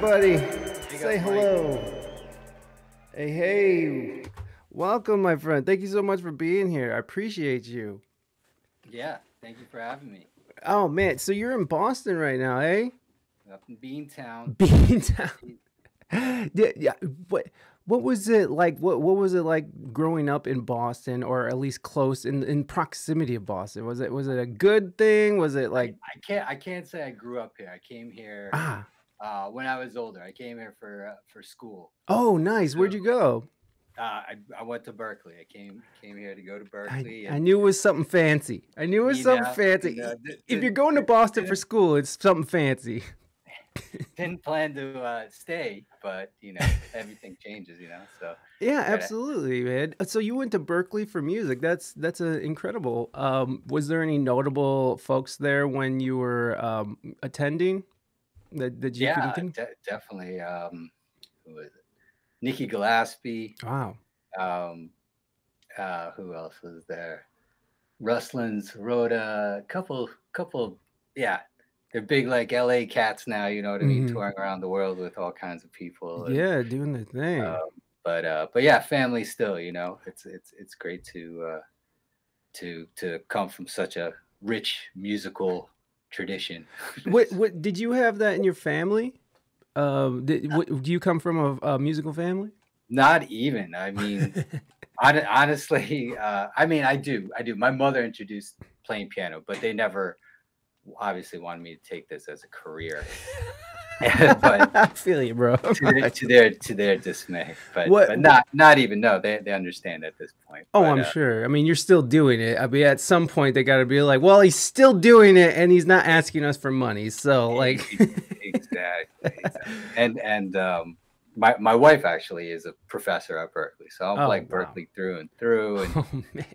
buddy. Say up, hello. Hey, hey. Welcome, my friend. Thank you so much for being here. I appreciate you. Yeah, thank you for having me. Oh man, so you're in Boston right now, eh? Up in Beantown. Beantown. Yeah, yeah. What was it like? What was it like growing up in Boston, or at least close in proximity of Boston? Was it a good thing? Was it like I can't say I grew up here. I came here ah? when I was older. I came here for school. Oh, nice. So Where'd you go? I went to Berkeley. I came here to go to Berkeley, I and knew it was something fancy. I knew it was you something know, fancy. If did, you're going to did, Boston for didn't school, it's something fancy. didn't plan to stay, but everything changes. So Yeah, gotta. absolutely, man. So you went to Berkeley for music. That's incredible. Was there any notable folks there when you were attending that you can Yeah, think? definitely. Who was it? Nikki Gillespie. Wow. Um, who else was there? Rustlin's wrote a couple. Yeah, they're big like LA cats now. You know what I mean? Hmm. Touring around the world with all kinds of people, and Yeah, doing the thing. but yeah, family still. It's great to come from such a rich musical tradition. What did you have that in your family? Do you come from a musical family? Not even. I mean, honestly, I mean, I do. My mother introduced playing piano, but they never obviously wanted me to take this as a career. But I feel you, bro. to their dismay, but What? but not even. No, they understand at this point. Oh, But I'm sure. I mean, you're still doing it. I mean, at some point they got to be like, well, he's still doing it, and he's not asking us for money. So, like, exactly. And my wife actually is a professor at Berkeley, so I'm oh like wow. Berkeley through and through, and Oh man.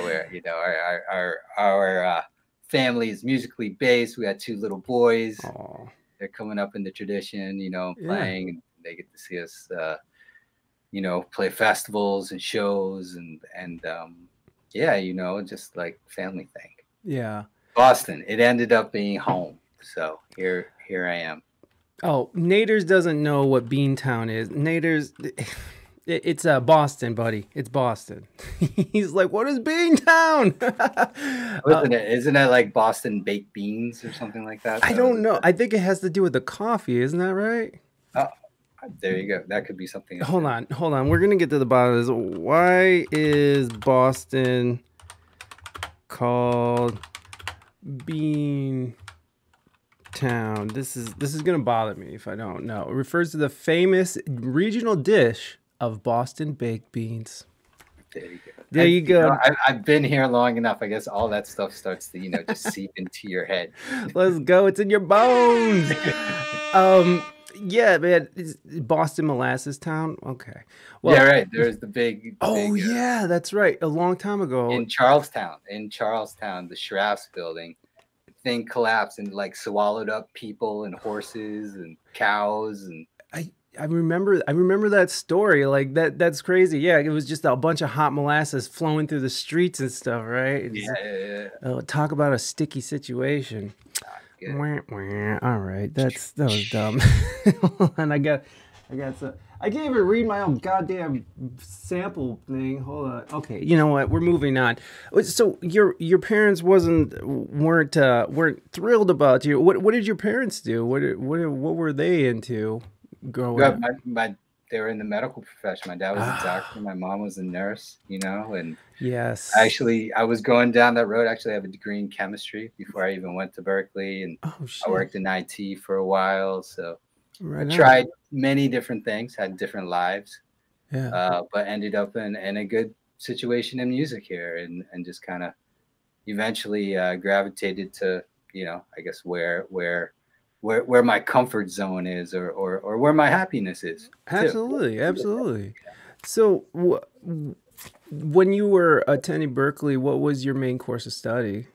where our family is musically based. We got two little boys. Oh They're coming up in the tradition, yeah. playing, and they get to see us, play festivals and shows, and yeah, just like family thing. Yeah. Boston, it ended up being home, so here I am. Oh, Naders doesn't know what Beantown is. Naders, it's Boston, buddy. It's Boston. He's like, what is Beantown? Isn't it like Boston baked beans or something like that? I don't know. I think it has to do with the coffee, isn't that right? Oh, there you go. That could be something else. Hold on. We're gonna get to the bottom of this. Why is Boston called Bean Town? This is gonna bother me if I don't know. It refers to the famous regional dish of Boston baked beans. There you go. There you go. I've been here long enough. I guess all that stuff starts to, just seep into your head. Let's go. It's in your bones. Yeah, man. It's Boston Molasses Town. Okay. Well, Yeah, right. There's the big. oh yeah, that's right. A long time ago. In Charlestown, the Shraff's building, the thing collapsed and like swallowed up people and horses and cows and. I remember that story. Like that's crazy. Yeah, it was just a bunch of hot molasses flowing through the streets and stuff, right? Yeah. Talk about a sticky situation. Good. Wah, wah. All right, that was dumb. And I can't even read my own goddamn sample thing. Hold on. Okay, you know what? We're moving on. So your parents weren't thrilled about you. What did your parents do? What were they into growing up? They were in the medical profession. My dad was a doctor. My mom was a nurse. And yes. actually, I was going down that road. Actually, I have a degree in chemistry before I even went to Berkeley, and I worked in IT for a while. So I tried many different things, had different lives, but ended up in a good situation in music here, and just kind of eventually gravitated to, I guess where my comfort zone is, or where my happiness is. Absolutely. So when you were attending Berkeley, what was your main course of study?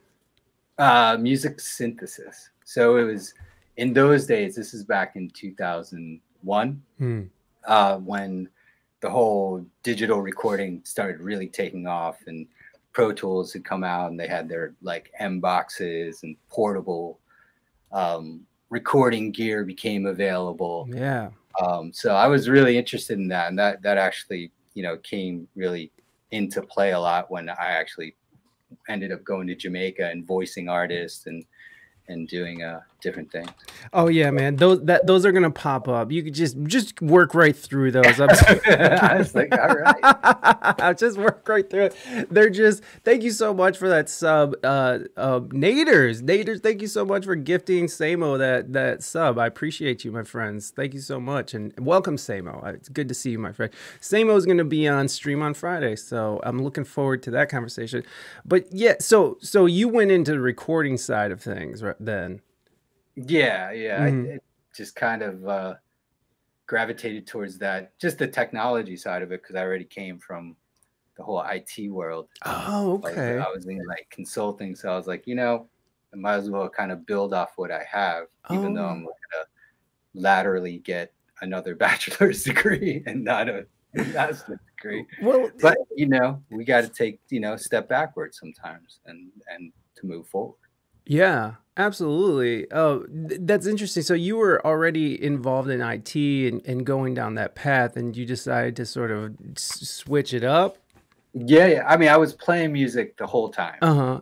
Music synthesis. So it was in those days. This is back in 2001, when the whole digital recording started really taking off, and Pro Tools had come out, and they had their like M boxes and portable recording gear became available. Yeah. So I was really interested in that, and that actually, came really into play a lot when I actually ended up going to Jamaica and voicing artists and doing different things. Oh yeah, man. Those are gonna pop up. You could just work right through those. I was like, all right. I'll just work right through it. They're just thank you so much for that sub. Naders, thank you so much for gifting Samo that sub. I appreciate you, my friends. Thank you so much. And welcome, Samo. It's good to see you, my friend. Samo is gonna be on stream on Friday, so I'm looking forward to that conversation. But yeah, so you went into the recording side of things, right? Then I just kind of gravitated towards that, just the technology side of it, because I already came from the whole IT world. Oh, okay. I was in like consulting, so I was like, I might as well kind of build off what I have, even though I'm gonna laterally get another bachelor's degree and not a master's degree. Well, but we got to take step backwards sometimes and to move forward. Yeah, absolutely. Oh, that's interesting. So you were already involved in IT and going down that path, and you decided to sort of switch it up? Yeah. I mean, I was playing music the whole time.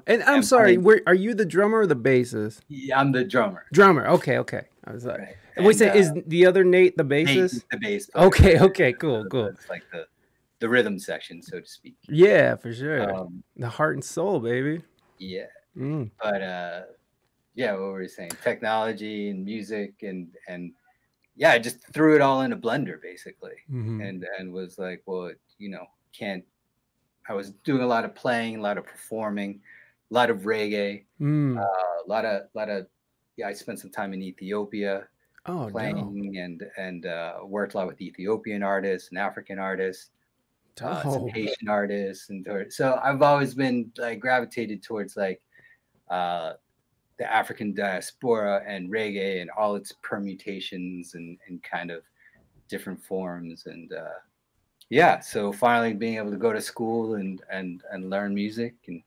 And I'm sorry, are you the drummer or the bassist? Yeah, I'm the drummer. Drummer. Okay. I was like, right. Wait, say, is the other Nate the bassist? Nate's the bass player. Okay, cool. It's like the rhythm section, so to speak. Yeah, for sure. The heart and soul, baby. Yeah. But what were we saying? Technology and music and I just threw it all in a blender basically, and was like, well, I was doing a lot of playing, a lot of performing, a lot of reggae, a lot of I spent some time in Ethiopia playing and worked a lot with Ethiopian artists and African artists. Some Haitian artists, and so I've always been like gravitated towards like the African diaspora and reggae and all its permutations and kind of different forms. And so finally being able to go to school and learn music and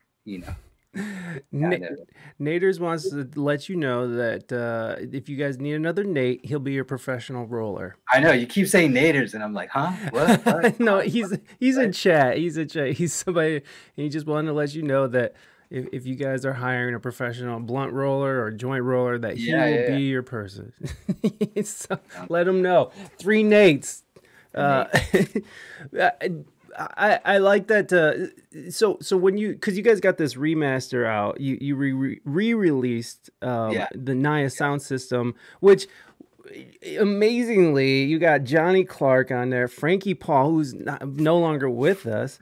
Naders wants to let you know that if you guys need another Nate, he'll be your professional roller. I know you keep saying Naders, and I'm like, huh? What? No, he's in chat. He's in chat. He's somebody. He just wanted to let you know that if you guys are hiring a professional blunt roller or joint roller, that he will be your person. So let him know. 3 Nates. I like that. So when because you guys got this remaster out, you re-released the Naya Sound System, which amazingly you got Johnny Clarke on there, Frankie Paul, who's no longer with us,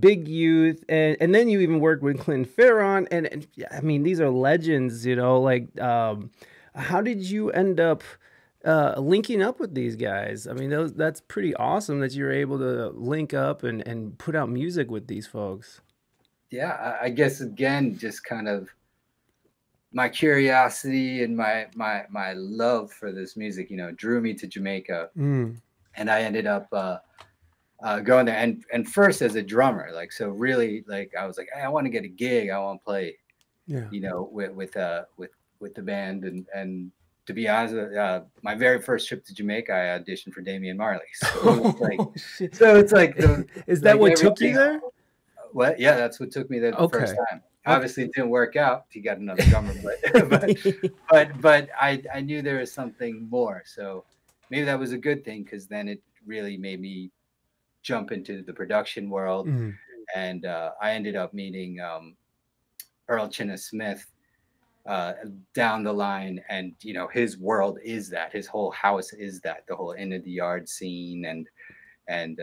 Big Youth, and then you even worked with Clinton Farron, and I mean these are legends, like how did you end up linking up with these guys? I mean, that's pretty awesome that you're able to link up and put out music with these folks. Yeah, I guess again, just kind of my curiosity and my love for this music, drew me to Jamaica, and I ended up going there and first as a drummer, like so really like I was like, hey, I want to get a gig, I want to play, with the band and. To be honest, my very first trip to Jamaica, I auditioned for Damian Marley. So it's like, is that what took you there? What? Yeah, that's what took me there the first time. Obviously, it didn't work out. He got another drummer, but I knew there was something more. So maybe that was a good thing because then it really made me jump into the production world, and I ended up meeting Earl Chinna Smith. Down the line, and his world is that, his whole house is that, the whole end of the yard scene, and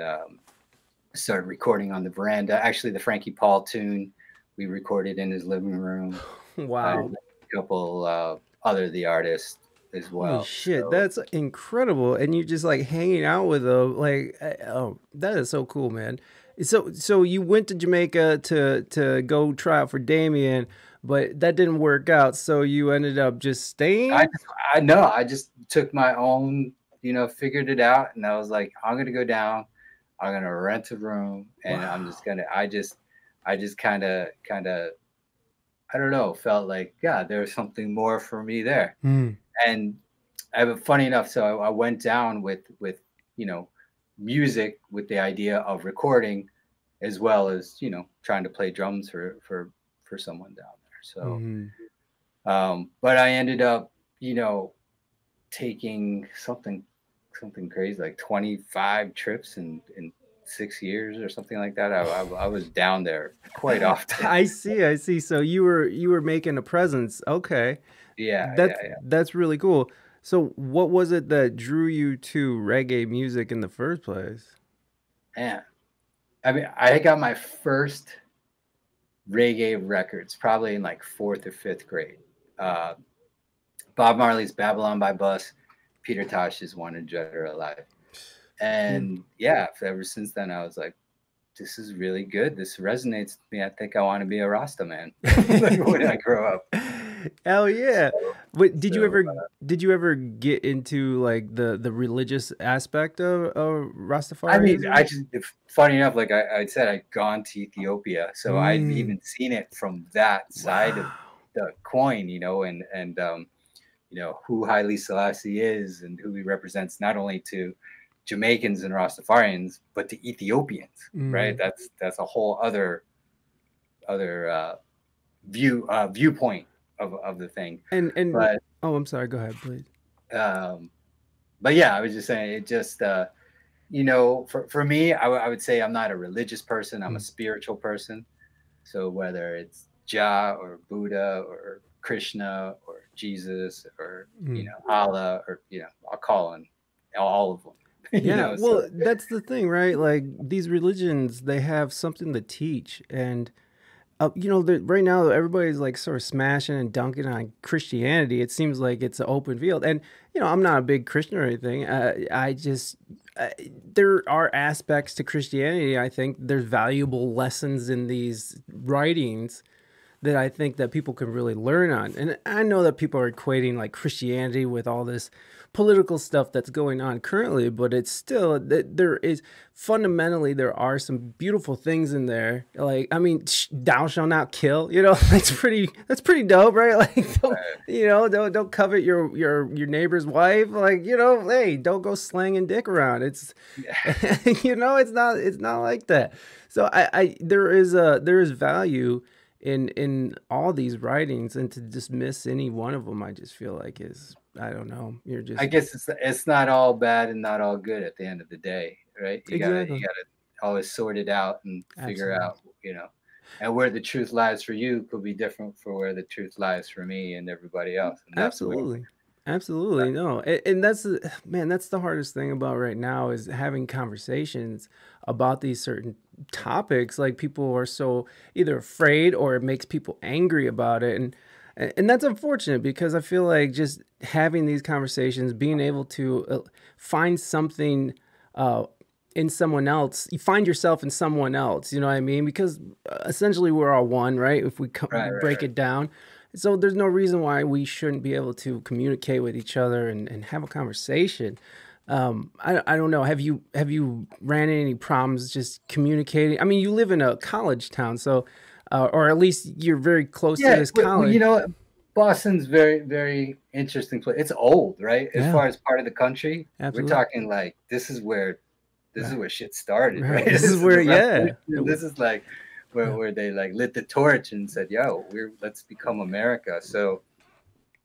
started recording on the veranda. Actually, the Frankie Paul tune we recorded in his living room. Wow. A couple other of the artists as well. Holy shit, that's incredible. And you're just like hanging out with them, like, oh, that is so cool, man. So you went to Jamaica to go try out for Damien, but that didn't work out. So you ended up just staying? I know. I just took my own, figured it out. And I was like, I'm going to go down. I'm going to rent a room. And wow. I'm just going to, I just kind of, I don't know, felt like, yeah, there was something more for me there. And funny enough, so I went down with you know, music with the idea of recording, as well as, you know, trying to play drums for someone down there. So, but I ended up, you know, taking something crazy like 25 trips in 6 years or something like that. I was down there quite often. I see. So you were making a presence. Okay. Yeah, That's really cool. So what was it that drew you to reggae music in the first place? Man, I mean, I got my first reggae records probably in like 4th or 5th grade. Bob Marley's Babylon by Bus, Peter Tosh's Wanted Dead or Alive. And yeah, ever since then, I was like, this is really good. This resonates with me. I think I want to be a Rasta man when I grow up. Hell yeah! But did you ever get into like the religious aspect of Rastafari? I mean, funny enough, like I said, I'd gone to Ethiopia, so I've even seen it from that side of the coin, you know, and you know, who Haile Selassie is and who he represents, not only to Jamaicans and Rastafarians, but to Ethiopians, right? That's a whole other viewpoint of the thing. But oh, I'm sorry. Go ahead, please. But yeah, I was just saying, it just you know, for me, I would say I'm not a religious person. I'm a spiritual person. So whether it's Jah or Buddha or Krishna or Jesus or you know, Allah, or you know, I'll call on all of them. Yeah, know, well, so that's the thing, right? Like these religions, they have something to teach, and you know, right now everybody's like sort of smashing and dunking on Christianity. It seems like it's an open field, and you know, I'm not a big Christian or anything. I just there are aspects to Christianity. I think there's valuable lessons in these writings that I think that people can really learn on. And I know that people are equating like Christianity with all this political stuff that's going on currently, but it's still that there is fundamentally there are some beautiful things in there. Like, I mean, thou shalt not kill, you know, that's pretty dope, right? Like, don't covet your neighbor's wife. Like, you know, hey, don't go slanging dick around. It's, you know, it's not like that. So there is value in all these writings, and to dismiss any one of them, I just feel like is, I don't know. I guess it's not all bad and not all good at the end of the day, right? You gotta always sort it out and figure out, you know, and where the truth lies for you could be different for where the truth lies for me and everybody else. And Absolutely. No. And that's the hardest thing about right now is having conversations about these certain topics. Like people are so either afraid or it makes people angry about it. And that's unfortunate because I feel like just having these conversations, being able to find something in someone else, you find yourself in someone else, you know what I mean? Because essentially we're all one, right? If we break it down. So there's no reason why we shouldn't be able to communicate with each other and have a conversation. I don't know. Have you ran into any problems just communicating? I mean, you live in a college town, so or at least you're very close to this college. Well, you know, Boston's very, very interesting place. It's old, right? As far as part of the country, we're talking like this is where shit started, right? This is where this is like where they like lit the torch and said, yo, let's become America. So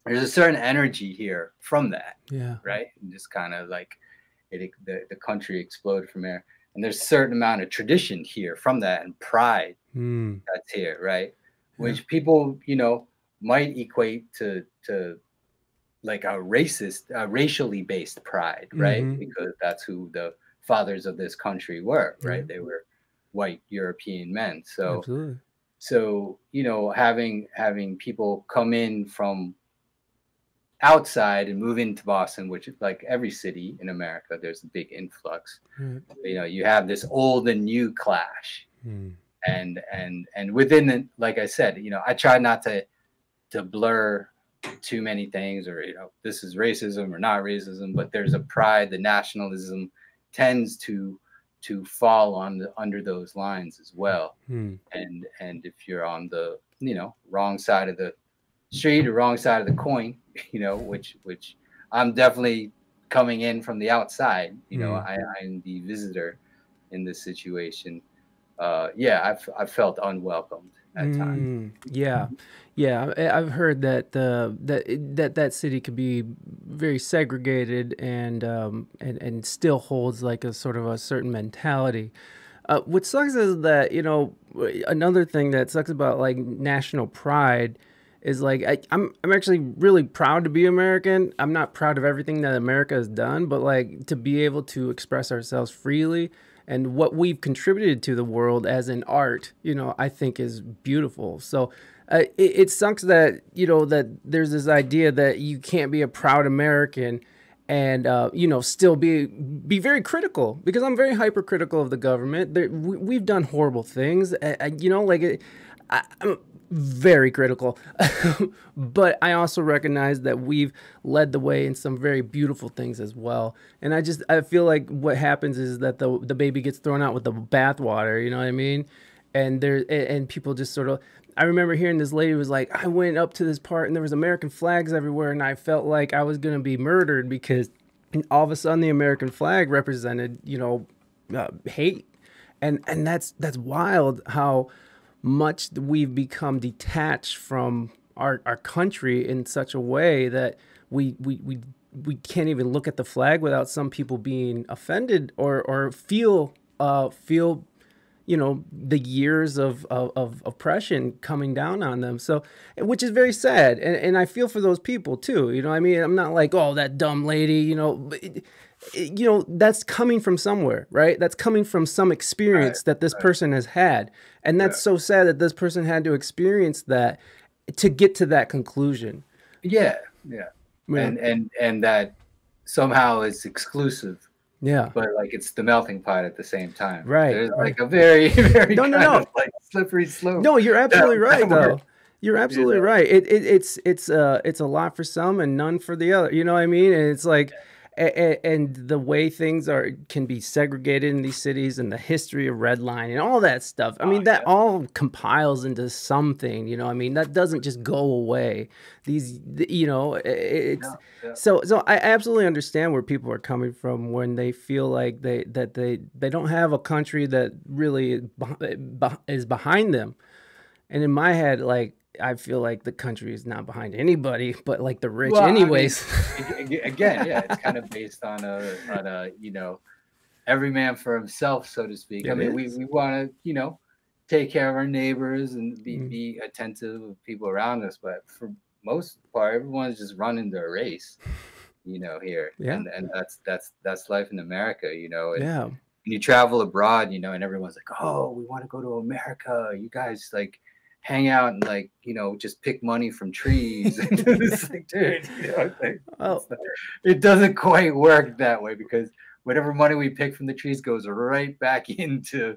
there's a certain energy here from that. Yeah. Right. And just kind of like the country exploded from there. And there's a certain amount of tradition here from that and pride that's here. Right. Which people, you know, might equate to like a racially based pride. Right. Because that's who the fathers of this country were. Right. They were white European men. So, you know, having people come in from outside and move into Boston, which is like every city in America, there's a big influx. You know, you have this old and new clash. And within it, like I said, you know, I try not to blur too many things or, you know, this is racism or not racism, but there's a pride, the nationalism tends to fall under those lines as well. And if you're on the, you know, wrong side of the street or wrong side of the coin, you know, which I'm definitely coming in from the outside. You know, I'm the visitor in this situation. Yeah, I've felt unwelcomed at times. Yeah, yeah. I've heard that that city could be very segregated and still holds like a sort of a certain mentality. What sucks is that, you know, another thing that sucks about like national pride is like I'm actually really proud to be American. I'm not proud of everything that America has done, but like to be able to express ourselves freely and what we've contributed to the world as an art, you know, I think is beautiful. So it sucks that, you know, that there's this idea that you can't be a proud American and you know, still be very critical, because I'm very hypercritical of the government. We've done horrible things, you know, like I'm very critical, but I also recognize that we've led the way in some very beautiful things as well. And I feel like what happens is that the baby gets thrown out with the bathwater. You know what I mean? And people just sort of. I remember hearing this lady was like, I went up to this part and there was American flags everywhere, and I felt like I was gonna be murdered because all of a sudden the American flag represented, you know, hate, and that's wild how much we've become detached from our country in such a way that we can't even look at the flag without some people being offended or feel you know, the years of oppression coming down on them. So, which is very sad. And I feel for those people too. You know, I mean, I'm not like, oh, that dumb lady, you know, but you know, that's coming from somewhere, right? That's coming from some experience that this person has had. And that's so sad that this person had to experience that to get to that conclusion. Yeah. And that somehow it's exclusive. Yeah. But like it's the melting pot at the same time. Right. There's like a very, very kind of like slippery slope. No, you're absolutely right though. You're absolutely right. It's a lot for some and none for the other. You know what I mean? And it's like, and the way things can be segregated in these cities and the history of redlining and all that stuff. I mean, that all compiles into something, you know, I mean, that doesn't just go away. These, you know, so I absolutely understand where people are coming from when they feel like they don't have a country that really is behind them. And in my head, like, I feel like the country is not behind anybody, but like the rich, anyways. I mean, again, yeah, it's kind of based on a you know, every man for himself, so to speak. I mean, we want to, you know, take care of our neighbors and be attentive of people around us, but for most part, everyone's just running their race, you know, here, and that's life in America, you know. And you travel abroad, you know, and everyone's like, oh, we want to go to America. You guys like hang out and like, you know, just pick money from trees. It's like, dude, you know, like, it doesn't quite work that way, because whatever money we pick from the trees goes right back into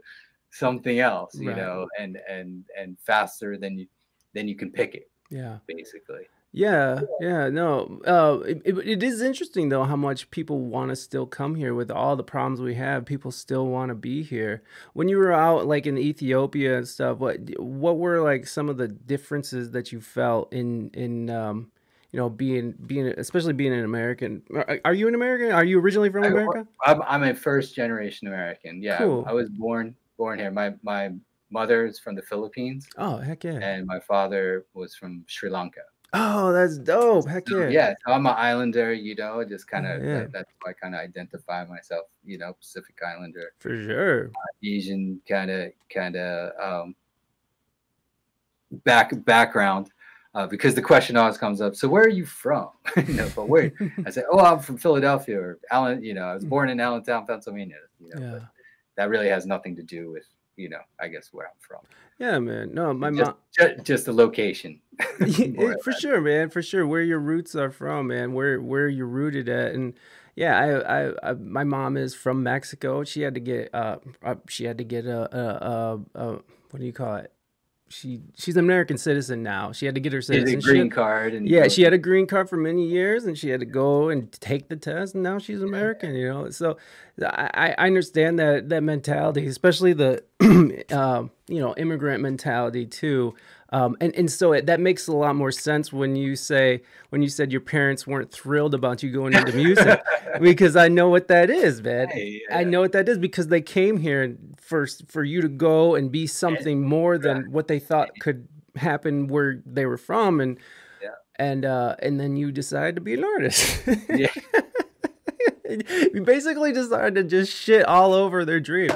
something else, you know, and faster than you can pick it. Yeah, basically. No, it is interesting though how much people want to still come here with all the problems we have. People still want to be here. When you were out like in Ethiopia and stuff, what were like some of the differences that you felt in you know, being especially being an American? Are you an American? Are you originally from America? I'm a first generation American. Yeah, cool. I was born here. My mother is from the Philippines. Oh, heck yeah. And my father was from Sri Lanka. Oh, that's dope. Heck yeah. Yeah, so I'm an islander, you know, just kind of, that's how I kind of identify myself, you know, Pacific Islander. For sure. Asian kind of background, because the question always comes up, so where are you from? You know, but where? I say, oh, I'm from Philadelphia, or Allen, you know, I was born in Allentown, Pennsylvania, you know, but that really has nothing to do with, you know, I guess where I'm from. Yeah, man. No, my mom. Just the location. For sure, man. For sure, where your roots are from, man. Where you're rooted at, and yeah, I my mom is from Mexico. She had to get a what do you call it? She's an American citizen now. She had to get her citizenship. Green card. And she had a green card for many years, and she had to go and take the test, and now she's American, you know. So I understand that mentality, especially the, you know, immigrant mentality too. And so that makes a lot more sense when you said your parents weren't thrilled about you going into music, because I know what that is, man. Hey, I know what that is, because they came here for you to go and be something more than what they thought could happen where they were from, and then you decided to be an artist. Yeah. You basically decided to just shit all over their dream.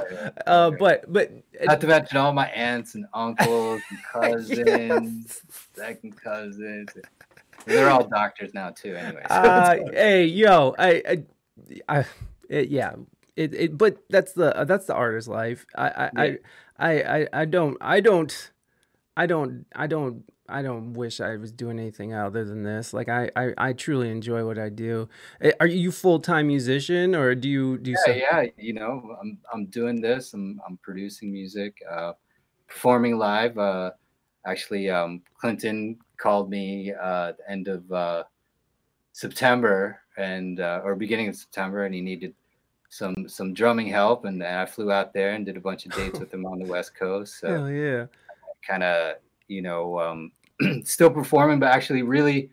But not to mention all my aunts and uncles and cousins, second cousins. They're all doctors now too. Anyway. Hey, yo, yeah. But that's the artist's life. I don't wish I was doing anything other than this. Like I truly enjoy what I do. Are you full-time musician, or do you Yeah, you know, I'm doing this. I'm producing music, performing live. Actually, Clinton called me at the end of September and or beginning of September, and he needed some drumming help, and I flew out there and did a bunch of dates with him on the West Coast. So hell yeah. Kind of, you know, still performing, but actually really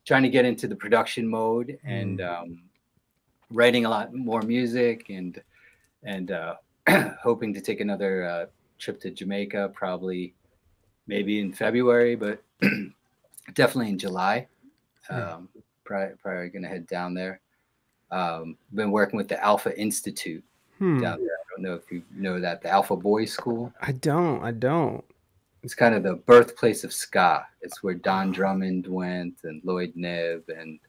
trying to get into the production mode and writing a lot more music and hoping to take another trip to Jamaica, probably maybe in February, but definitely in July. Probably gonna head down there. Been working with the Alpha Institute down there. I don't know if you know that, the Alpha Boys School. I don't. It's kind of the birthplace of ska. It's where Don Drummond went and Lloyd Nebb and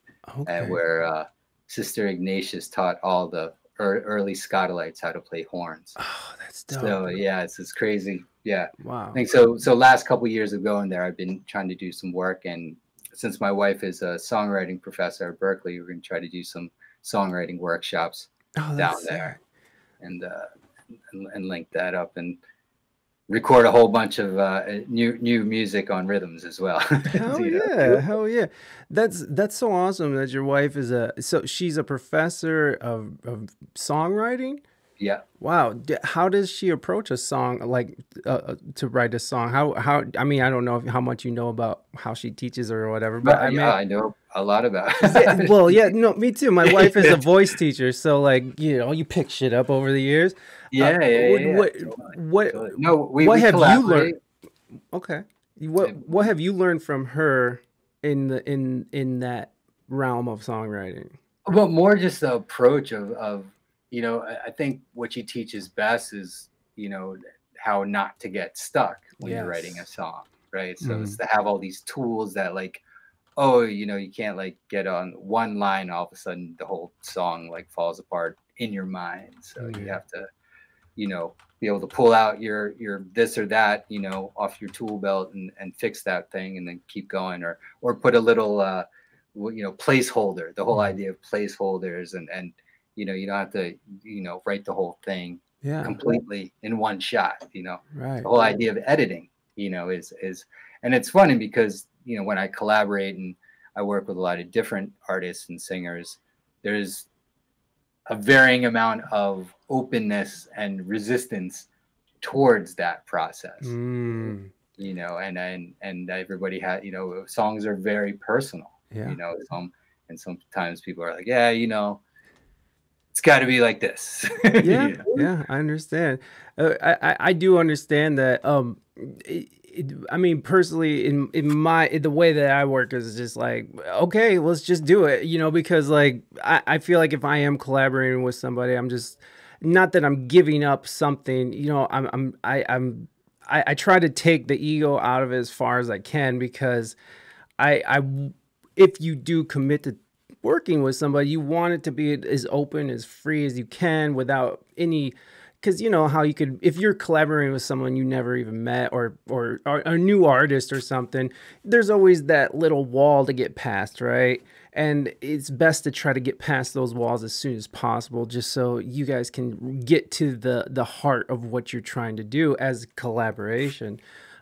where Sister Ignatius taught all the early Scotalites how to play horns. Oh, that's dope. So yeah, it's crazy. Yeah. Wow. I think so last couple of years of going there, I've been trying to do some work, and since my wife is a songwriting professor at Berkeley, we're going to try to do some songwriting workshops down there and link that up and record a whole bunch of new music on rhythms as well. Hell yeah, hell yeah. That's so awesome that your wife is she's a professor of songwriting. Yeah. Wow. How does she approach a song, like to write a song? How? I mean, I don't know how much you know about how she teaches or whatever, but I know a lot about it. Well, yeah, no, me too. My wife is a voice teacher, so like, you know, you pick shit up over the years. Yeah. What have you learned? Okay. What have you learned from her in that realm of songwriting? Well, more just the approach of you know, I think what she teaches best is, you know, how not to get stuck when you're writing a song, right? So it's to have all these tools that, like, oh, you know, you can't like get on one line, all of a sudden the whole song like falls apart in your mind. So you have to, you know, be able to pull out your this or that, you know, off your tool belt and fix that thing and then keep going, or put a little you know, placeholder, the whole idea of placeholders and you know, you don't have to, you know, write the whole thing completely in one shot, you know. Right. The whole idea of editing, you know, is and it's funny because, you know, when I collaborate and I work with a lot of different artists and singers, there's a varying amount of openness and resistance towards that process. You know, and everybody had, you know, songs are very personal. You know, and sometimes people are like, yeah, you know, it's got to be like this. Yeah, I understand. I do understand that. I mean, personally, in the way that I work is just like, okay, let's just do it, you know, because like I feel like if I am collaborating with somebody, I'm just, not that I'm giving up something, you know, I try to take the ego out of it as far as I can, because if you do commit to working with somebody, you want it to be as open, as free as you can, without any, because you know how you could, if you're collaborating with someone you never even met, or a new artist or something, there's always that little wall to get past, right? And it's best to try to get past those walls as soon as possible, just so you guys can get to the heart of what you're trying to do as collaboration.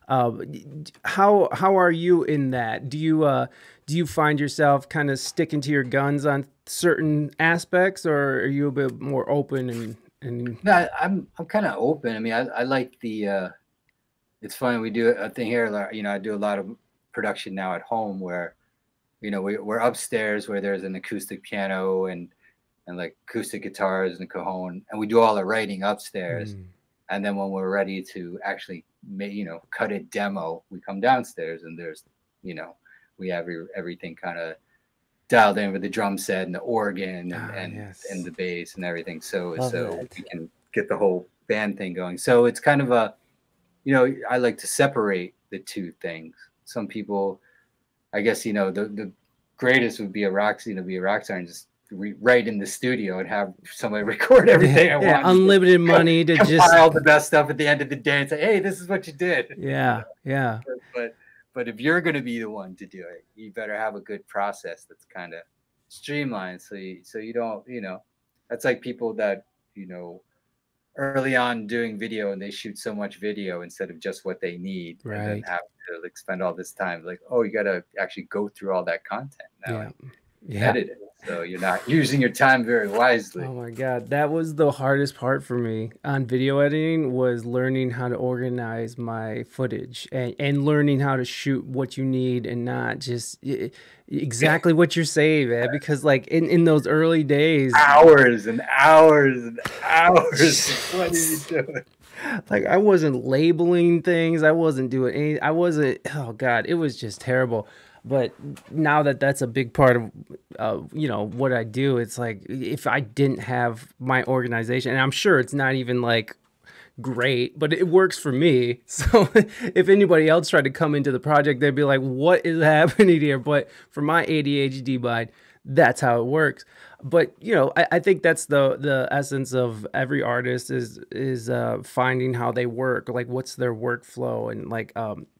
How are you in that? Do you find yourself kind of sticking to your guns on certain aspects, or are you a bit more open and... No, I'm kind of open. I mean, I like the it's funny. We do a thing here. You know, I do a lot of production now at home where, you know, we're upstairs where there's an acoustic piano and like acoustic guitars and cajon, and we do all the writing upstairs. And then when we're ready to actually make, you know, cut a demo, we come downstairs and there's, you know, we have everything kind of dialed in with the drum set and the organ and the bass and everything. So we can get the whole band thing going. So it's kind of a, you know, I like to separate the two things. Some people, I guess, you know, the greatest would be a rock star and just write in the studio and have somebody record everything I want. Unlimited money to just compile the best stuff at the end of the day and say, hey, this is what you did. Yeah, yeah. But if you're going to be the one to do it, you better have a good process that's kind of streamlined. So you don't, you know, that's like people that, you know, early on doing video and they shoot so much video instead of just what they need, right, and then have to like spend all this time like, oh, you got to actually go through all that content now and edit it. So you're not using your time very wisely. Oh my God. That was the hardest part for me on video editing, was learning how to organize my footage and learning how to shoot what you need and not just exactly what you're saying, man. Because like in those early days, hours and hours and hours. What are you doing? Like I wasn't labeling things. I wasn't doing anything. Oh God, it was just terrible. But now that that's a big part of, you know, what I do, it's like if I didn't have my organization, and I'm sure it's not even like great, but it works for me. So if anybody else tried to come into the project, they'd be like, what is happening here? But for my ADHD mind, that's how it works. But, you know, I think that's the essence of every artist is finding how they work, like what's their workflow, and like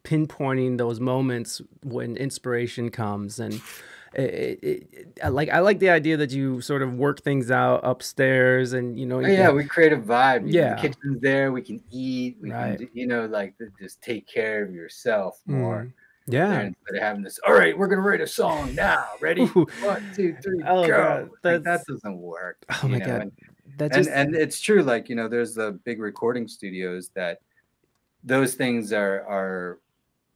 pinpointing those moments when inspiration comes. And I like the idea that you sort of work things out upstairs, and, you know. We create a vibe. Yeah. The kitchen's there. We can eat. We can, you know, like just take care of yourself more. Yeah. Instead of having this, all right, we're gonna write a song now. Ready? 1, 2, 3, oh, go. God, like, that doesn't work. Oh my God. And it's true. Like, you know, there's the big recording studios that those things are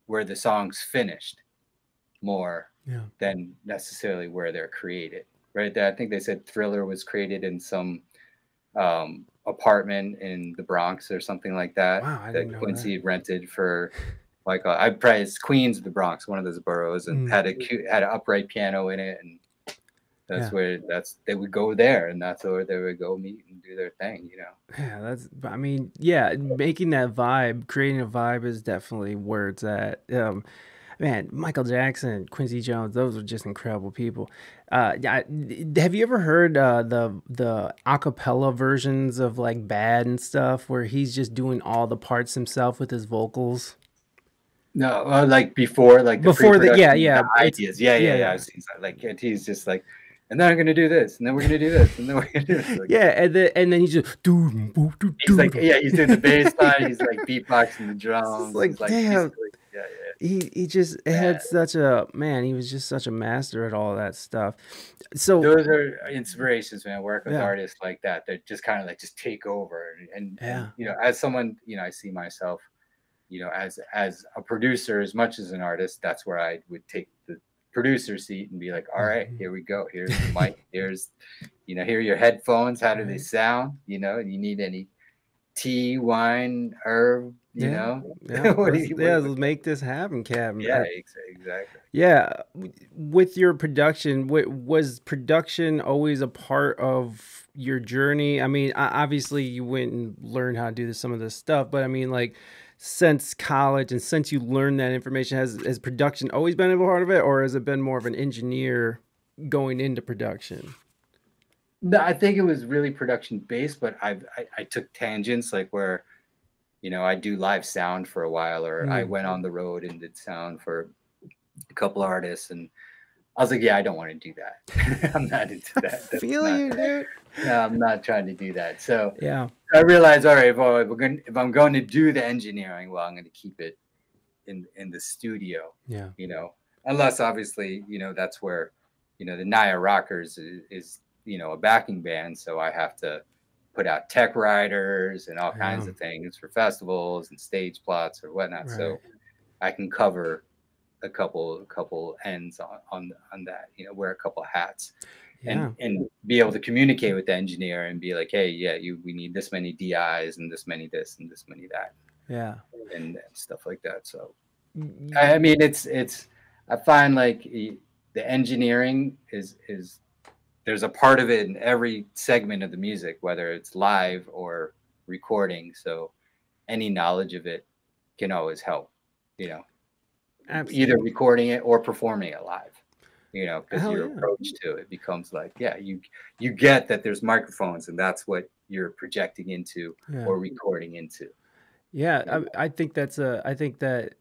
where the song's finished more than necessarily where they're created. Right. I think they said Thriller was created in some apartment in the Bronx or something like that. Wow, I that didn't know Quincy that. rented for. Like it's Queens of the Bronx, one of those boroughs, and had an upright piano in it, and that's where they would go there, and that's where they would go meet and do their thing, you know. Yeah, I mean, making that vibe, creating a vibe is definitely where it's at. Man, Michael Jackson, Quincy Jones, those are just incredible people. Have you ever heard the acapella versions of like Bad and stuff, where he's just doing all the parts himself with his vocals? No, like before the ideas. I've seen something like he's just like, and then I'm gonna do this, and then we're gonna do this, and then we're gonna do this. Like, and then he's just he's like, he's doing the bass line, he's like beatboxing the drums. Like, damn. He just had such a man. He was just such a master at all that stuff. So those are inspirations, man. Work with artists like that just kind of like just take over, and you know, as someone, you know, I see myself, you know, as a producer as much as an artist. That's where I would take the producer seat and be like, all right, here we go. Here's the mic. Here's, you know, here are your headphones. How do they sound? You know, and you need any tea, wine, herb, you know? Let's make this happen, Captain. Yeah, exactly. Yeah. With your production, was production always a part of your journey? I mean, obviously you went and learned how to do some of this stuff, but I mean, like, since college and since you learned that information, has production always been a part of it, or has it been more of an engineer going into production? No, I think it was really production based, but I took tangents, like where, you know, I do live sound for a while, or I went on the road and did sound for a couple artists, and I was like, I don't want to do that. I'm not into that. Dude. No, I'm not trying to do that. So I realized, all right, if I'm going to do the engineering, well, I'm going to keep it in the studio. Yeah. You know, unless obviously, you know, that's where, you know, the Naya Rockers is, you know, a backing band, so I have to put out tech riders and all kinds of things for festivals and stage plots or whatnot. Right. So I can cover a couple ends on that, you know, wear a couple hats. And be able to communicate with the engineer and be like, hey, yeah, we need this many DIs and this many this and this many that. Yeah. And stuff like that. So I mean, it's I find like the engineering is there's a part of it in every segment of the music, whether it's live or recording. So any knowledge of it can always help, you know. Absolutely. Either recording it or performing it live, you know, because your approach to it becomes like, you get that there's microphones and that's what you're projecting into or recording into. Yeah, I think I think that,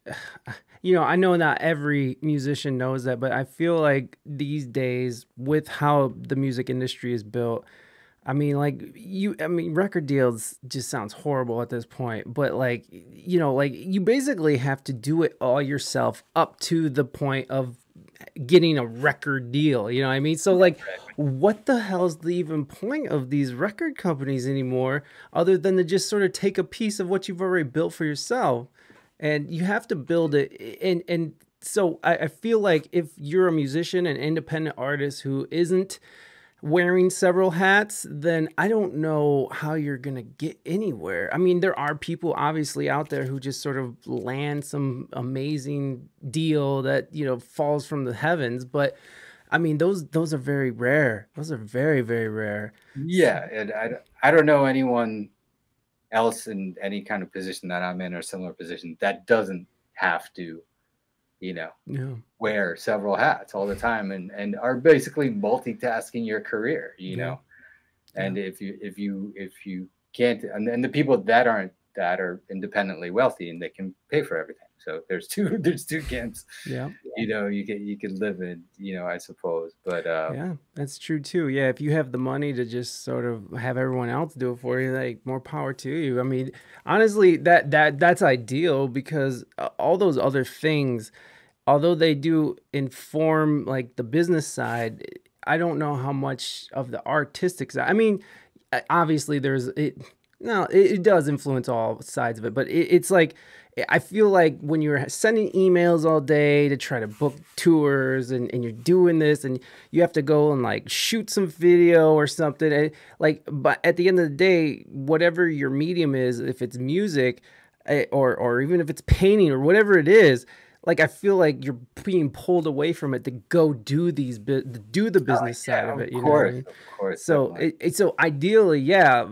you know, I know not every musician knows that, but I feel like these days with how the music industry is built, I mean, record deals just sounds horrible at this point, but like, you know, like you basically have to do it all yourself up to the point of getting a record deal, you know what I mean? So like, what the hell's the even point of these record companies anymore, other than to just sort of take a piece of what you've already built for yourself, and you have to build it. And so I feel like if you're a musician, an independent artist who isn't wearing several hats, then I don't know how you're gonna get anywhere. I mean, there are people obviously out there who just sort of land some amazing deal that, you know, falls from the heavens, but I mean, those are very rare. Those are very, very rare. Yeah, and I don't know anyone else in any kind of position that I'm in or similar position that doesn't have to, you know, wear several hats all the time and are basically multitasking your career, you know. And if you can't, and the people that are independently wealthy and they can pay for everything. So there's two camps. Yeah. You know, you can live in, you know, I suppose. But yeah, that's true too. Yeah, if you have the money to just sort of have everyone else do it for you, like, more power to you. I mean, honestly, that's ideal, because all those other things, although they do inform like the business side, I don't know how much of the artistic side. I mean, obviously it does influence all sides of it, but it's like, I feel like when you're sending emails all day to try to book tours and you're doing this and you have to go and like shoot some video or something, and like, but at the end of the day, whatever your medium is, if it's music or even if it's painting or whatever it is, like, I feel like you're being pulled away from it to go do the business side of it. You know what I mean? Of course. So so ideally,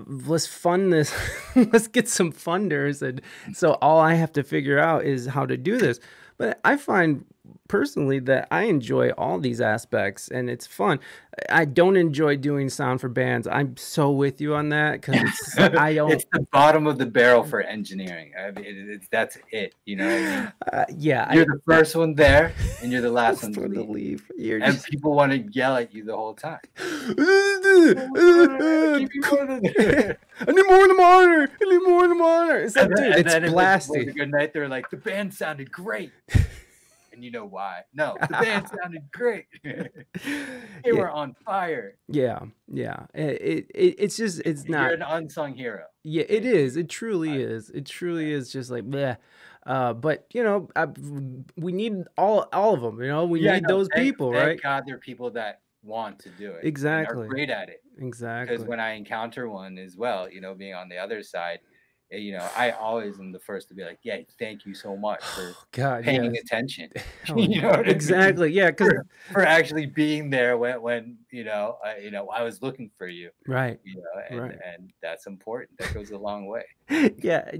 let's fund this. Let's get some funders. And so all I have to figure out is how to do this. But I find personally that I enjoy all these aspects and it's fun. I don't enjoy doing sound for bands. I'm so with you on that, because it's it's the bottom of the barrel for engineering. I mean, that's it. You know what I mean? You're the first one there, and you're the last one to leave. And people want to yell at you the whole time. I need more in the monitor. I need more in the monitor. It's like, dude, it's blasting. If it was a good night, they're like, the band sounded great. And you know why? No, the band sounded great. They were on fire. Yeah. It's just, not. You're an unsung hero. Yeah, it is. It truly is. It truly is just like, bleh. But you know, we need all of them. You know, we need those people, right? Thank God, there are people that want to do it. Exactly. And are great at it. Exactly. Because when I encounter one as well, you know, being on the other side, you know, I always am the first to be like, yeah, thank you so much for paying attention. You know what exactly. I mean? Yeah, because for actually being there when you know, I was looking for you. Right. You know, and that's important. That goes a long way. Yeah,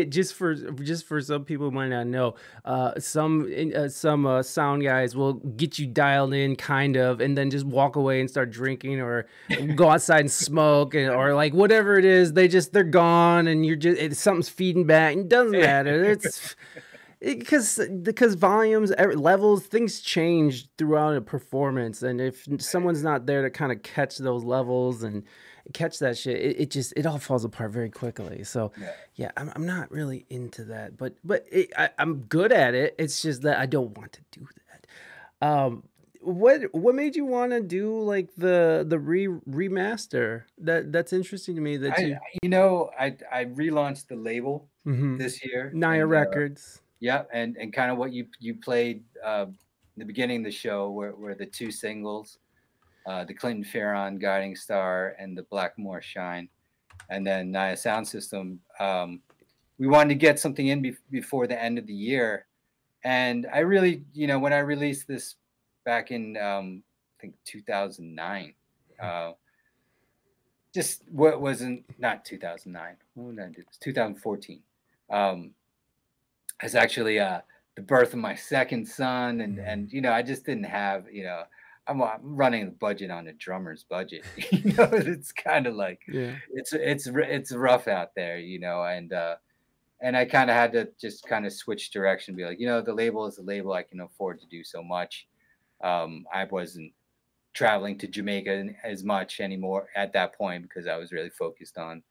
just for some people who might not know, some sound guys will get you dialed in kind of, and then just walk away and start drinking or go outside and smoke, or like whatever it is, they're gone, and you're just, something's feeding back. It doesn't matter. It's because volumes, levels, things change throughout a performance, and if someone's not there to kind of catch those levels and catch that shit, it all falls apart very quickly. So I'm not really into that, but I'm good at it. It's just that I don't want to do that. what made you want to do like the remaster? That's interesting to me that you. I relaunched the label this year, Naya and Records. yeah, and kind of what you played in the beginning of the show were the two singles, the Clinton Farron Guiding Star and the Blackmore Shine, and then Naya Sound System. We wanted to get something in before the end of the year, and I really, when I released this back in I think 2009. Just what wasn't not 2009. When did I do this? 2014. It's actually the birth of my second son, and I just didn't have I'm running the budget on a drummer's budget. It's kind of like it's rough out there, and I kind of had to just kind of switch direction, be like, the label is a label. I can afford to do so much. I wasn't traveling to Jamaica as much anymore at that point because I was really focused on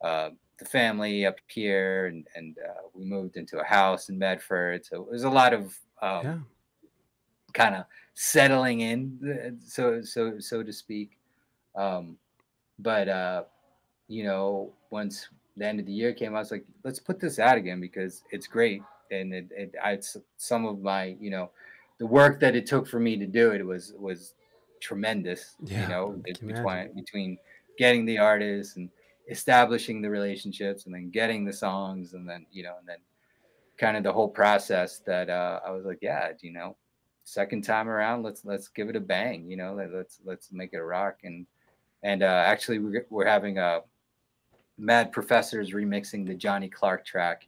the family up here, and we moved into a house in Medford. So it was a lot of kind of settling in, so to speak. But once the end of the year came, I was like, let's put this out again because it's great, and it's some of my the work that it took for me to do it was tremendous. Between getting the artists and establishing the relationships and then getting the songs and then and then kind of the whole process that I was like, second time around, let's give it a bang, let's make it a rock. And actually we're having a Mad Professors remixing the Johnny Clarke track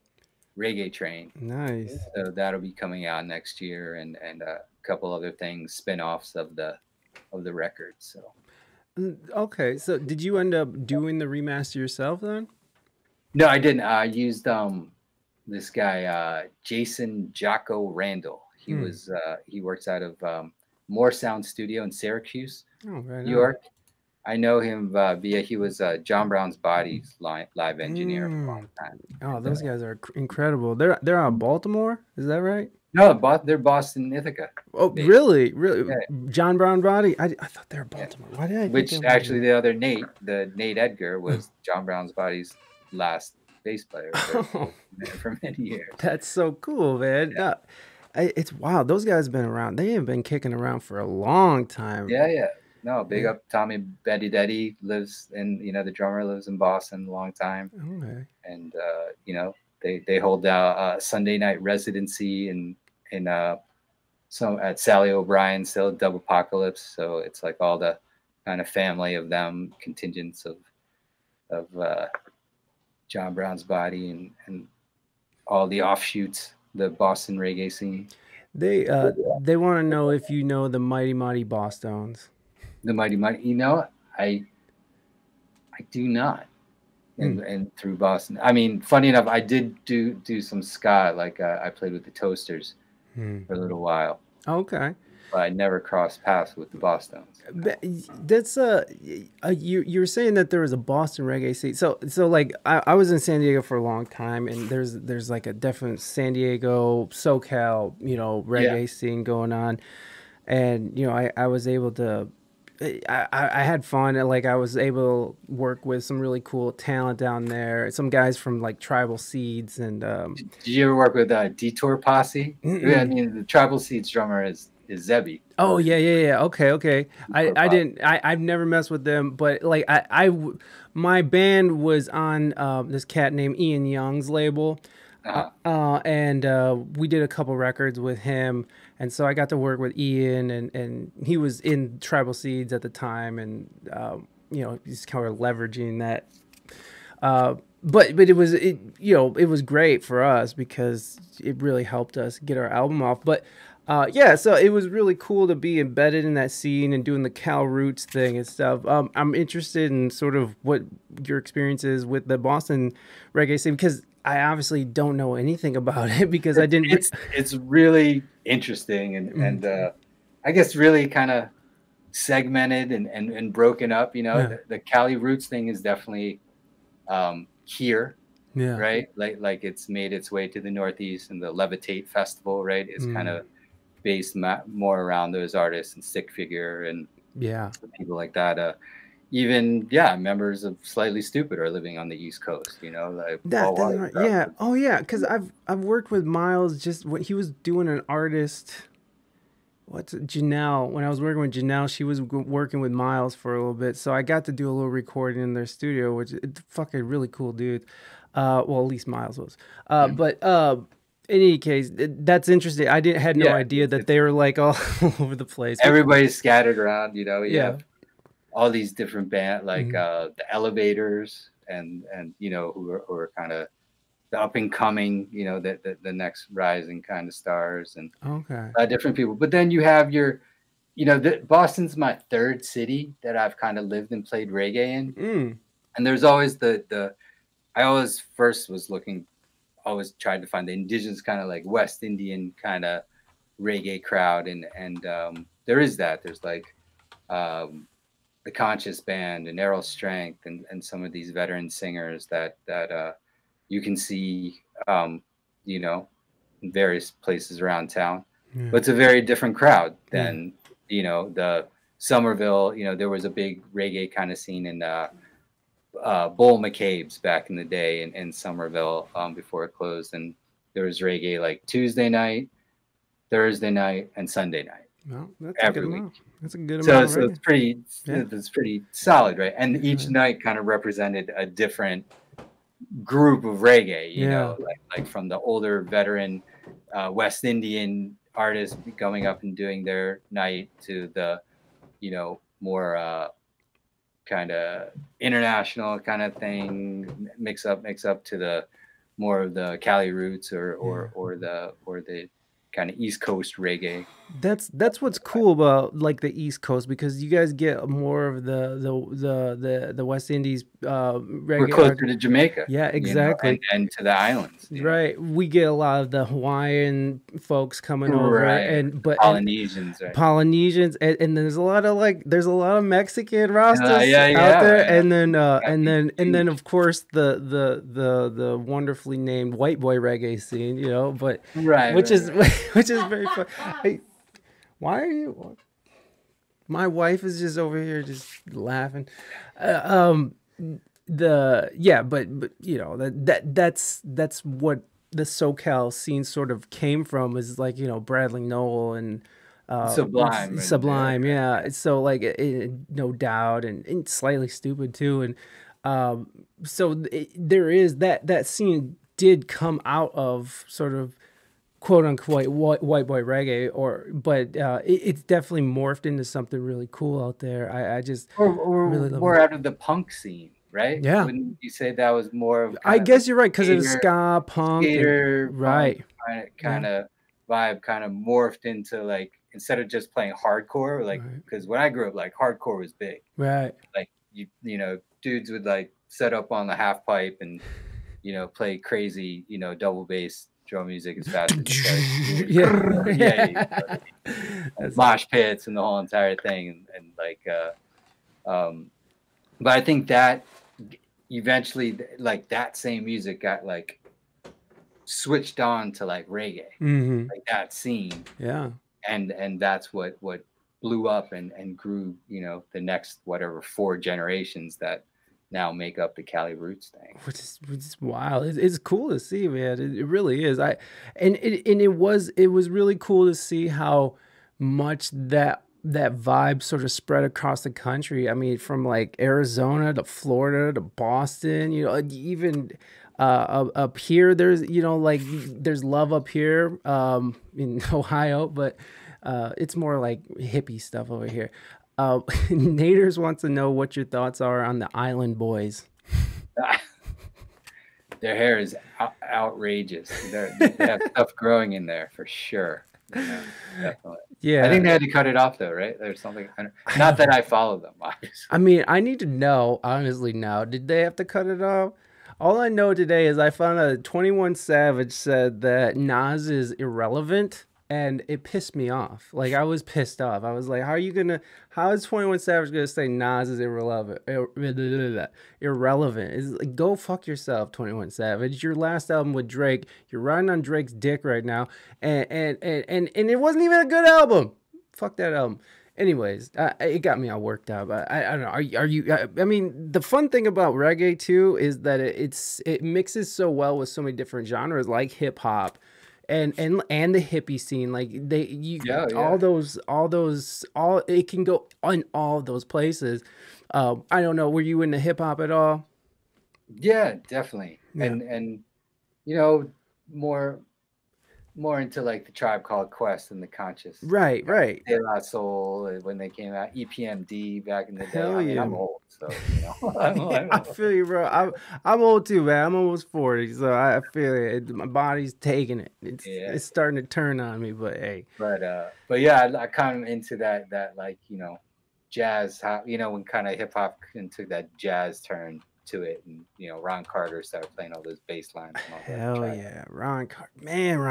Reggae Train. Nice. So that'll be coming out next year, and a couple other things, spin-offs of the record. So okay, so did you end up doing the remaster yourself then? No, I didn't. I used this guy Jason Jocko Randall. He works out of More Sound Studio in Syracuse, New York. I know him via he was John Brown's Body's live engineer for a long time. Oh, those guys are incredible. They're out of Baltimore, is that right? No, they're Boston, Ithaca. Oh, based. Really? Yeah. John Brown Body? I thought they were Baltimore. Why did I? Which actually the other Nate Edgar was John Brown's Body's last bass player for many years. That's so cool, man. Yeah. It's wow. Those guys have been around. They have been kicking around for a long time. Yeah. No, big up Tommy Betty Deddy lives in, the drummer lives in Boston a long time. Okay. And, they hold a Sunday night residency in some at Sally O'Brien still, Dub Apocalypse. So it's like all the kind of family of them, contingents of John Brown's Body and all the offshoots, the Boston reggae scene. They want to know if you know the Mighty Mighty Bosstones. The Mighty, I do not. And through Boston, I mean, funny enough, I did do some ska. Like I played with the Toasters for a little while. Okay. But I never crossed paths with the Bosstones. That's you were saying that there was a Boston reggae scene. So like I was in San Diego for a long time, and there's like a definite San Diego SoCal reggae scene going on, and I was able to. I had fun, and like I was able to work with some really cool talent down there. Some guys from like Tribal Seeds and. Did you ever work with Detour Posse? Yeah, I mean the Tribal Seeds drummer is Zebby. Oh yeah. Okay. I've never messed with them, but like my band was on this cat named Ian Young's label. And we did a couple records with him, and so I got to work with Ian, and he was in Tribal Seeds at the time, and he's kind of leveraging that. But it was great for us because it really helped us get our album off. But so it was really cool to be embedded in that scene and doing the Cal Roots thing and stuff. I'm interested in sort of what your experience is with the Boston reggae scene because I obviously don't know anything about it because I didn't. It's really interesting and I guess really kind of segmented and broken up. The Cali Roots thing is definitely here, right? Like it's made its way to the Northeast, and the Levitate Festival, right? Is kind of based more around those artists and Stick Figure and people like that. Even members of Slightly Stoopid are living on the East Coast. You know, like that's right. Yeah. Oh yeah, because I've worked with Miles. Just when he was doing an artist. What's Janelle? When I was working with Janelle, she was working with Miles for a little bit, so I got to do a little recording in their studio, which is fucking really cool, dude. Well, at least Miles was. But in any case, that's interesting. I had no idea that they were like all over the place. Everybody's scattered around. You know, you have all these different bands, like the Elevators, and you know, who are kind of the up and coming, you know, the next rising kind of stars, and different people. But then you have your, you know, Boston's my third city that I've kind of lived and played reggae in, and there's always I always first was always tried to find the indigenous kind of like West Indian kind of reggae crowd, and there is that. There's like the Conscious Band and Errol Strength and some of these veteran singers that you can see, you know, in various places around town. But it's a very different crowd than, you know, the Somerville. You know, there was a big reggae kind of scene in Bull McCabe's back in the day in Somerville before it closed. And there was reggae like Tuesday night, Thursday night, and Sunday night. Well, that's every a good week. amount. That's a good amount. So it's pretty solid, right? And each night kind of represented a different group of reggae, you know, like from the older veteran West Indian artists going up and doing their night to the, you know, more kind of international kind of thing, mix up to the more of the Cali roots or the kind of East Coast reggae. That's what's cool about like the East Coast, because you guys get more of the West Indies reggae. We're closer to Jamaica. Yeah, exactly. You know, and to the islands. Right. We get a lot of the Hawaiian folks coming over, Polynesians, right? Polynesians, and there's a lot of Mexican Rastas out there, and then of course the wonderfully named white boy reggae scene, you know, but which is very fun. Why are you? My wife is just over here just laughing. But you know that's what the SoCal scene sort of came from, is like, you know, Bradley Noel and Sublime, So like No Doubt and Slightly Stoopid too, and there is that scene did come out of sort of quote unquote white boy reggae, but it's definitely morphed into something really cool out there. I just really love more out of the punk scene, right? Yeah. Wouldn't you say that was more of? I guess you're right, because it was ska punk, right? Kind of vibe, kind of morphed into, like, instead of just playing hardcore, like, because when I grew up, like, hardcore was big, right? Like you know, dudes would like set up on the half pipe and, you know, play crazy, you know, double bass drum music as fast as mosh pits and the whole entire thing, and like but I think that eventually, like, that same music got like switched on to like reggae, like that scene, and that's what blew up and grew, you know, the next whatever 4 generations that now make up the Cali roots thing, which is wild. It's cool to see, man. It really is. It was really cool to see how much that vibe sort of spread across the country. I mean, from like Arizona to Florida to Boston, you know, even up here, there's, you know, like there's love up here in Ohio, but it's more like hippie stuff over here. Naders wants to know what your thoughts are on the Island Boys. Their hair is outrageous. They have stuff growing in there for sure. You know, definitely. Yeah, I think they had to cut it off though, right? There's something. Not that I follow them, obviously. I mean, I need to know honestly now. Did they have to cut it off? All I know today is I found out that 21 Savage said that Nas is irrelevant. and it pissed me off. Like, I was pissed off. I was like, how is 21 Savage gonna say Nas is irrelevant? Irrelevant. It's like, go fuck yourself, 21 Savage. Your last album with Drake, you're riding on Drake's dick right now, and it wasn't even a good album. Fuck that album. Anyways, it got me all worked up. I don't know. Are you? I mean, the fun thing about reggae too is that it mixes so well with so many different genres, like hip hop, and the hippie scene. Like all it can go on all those places. I don't know. Were you into hip hop at all? Yeah, definitely. Yeah. And you know, more into like the Tribe Called Quest and the conscious. Right. De La Soul when they came out, EPMD back in the day. Hell yeah. I'm old, so you know. I feel you, bro. I'm old too, man. I'm almost 40, so I feel it. My body's taking it. It's starting to turn on me, but hey. But yeah, I kind of into that like, you know, jazz. You know, when kind of hip hop took that jazz turn to it, and you know, Ron Carter started playing all those bass lines and all that. Hell yeah, Ron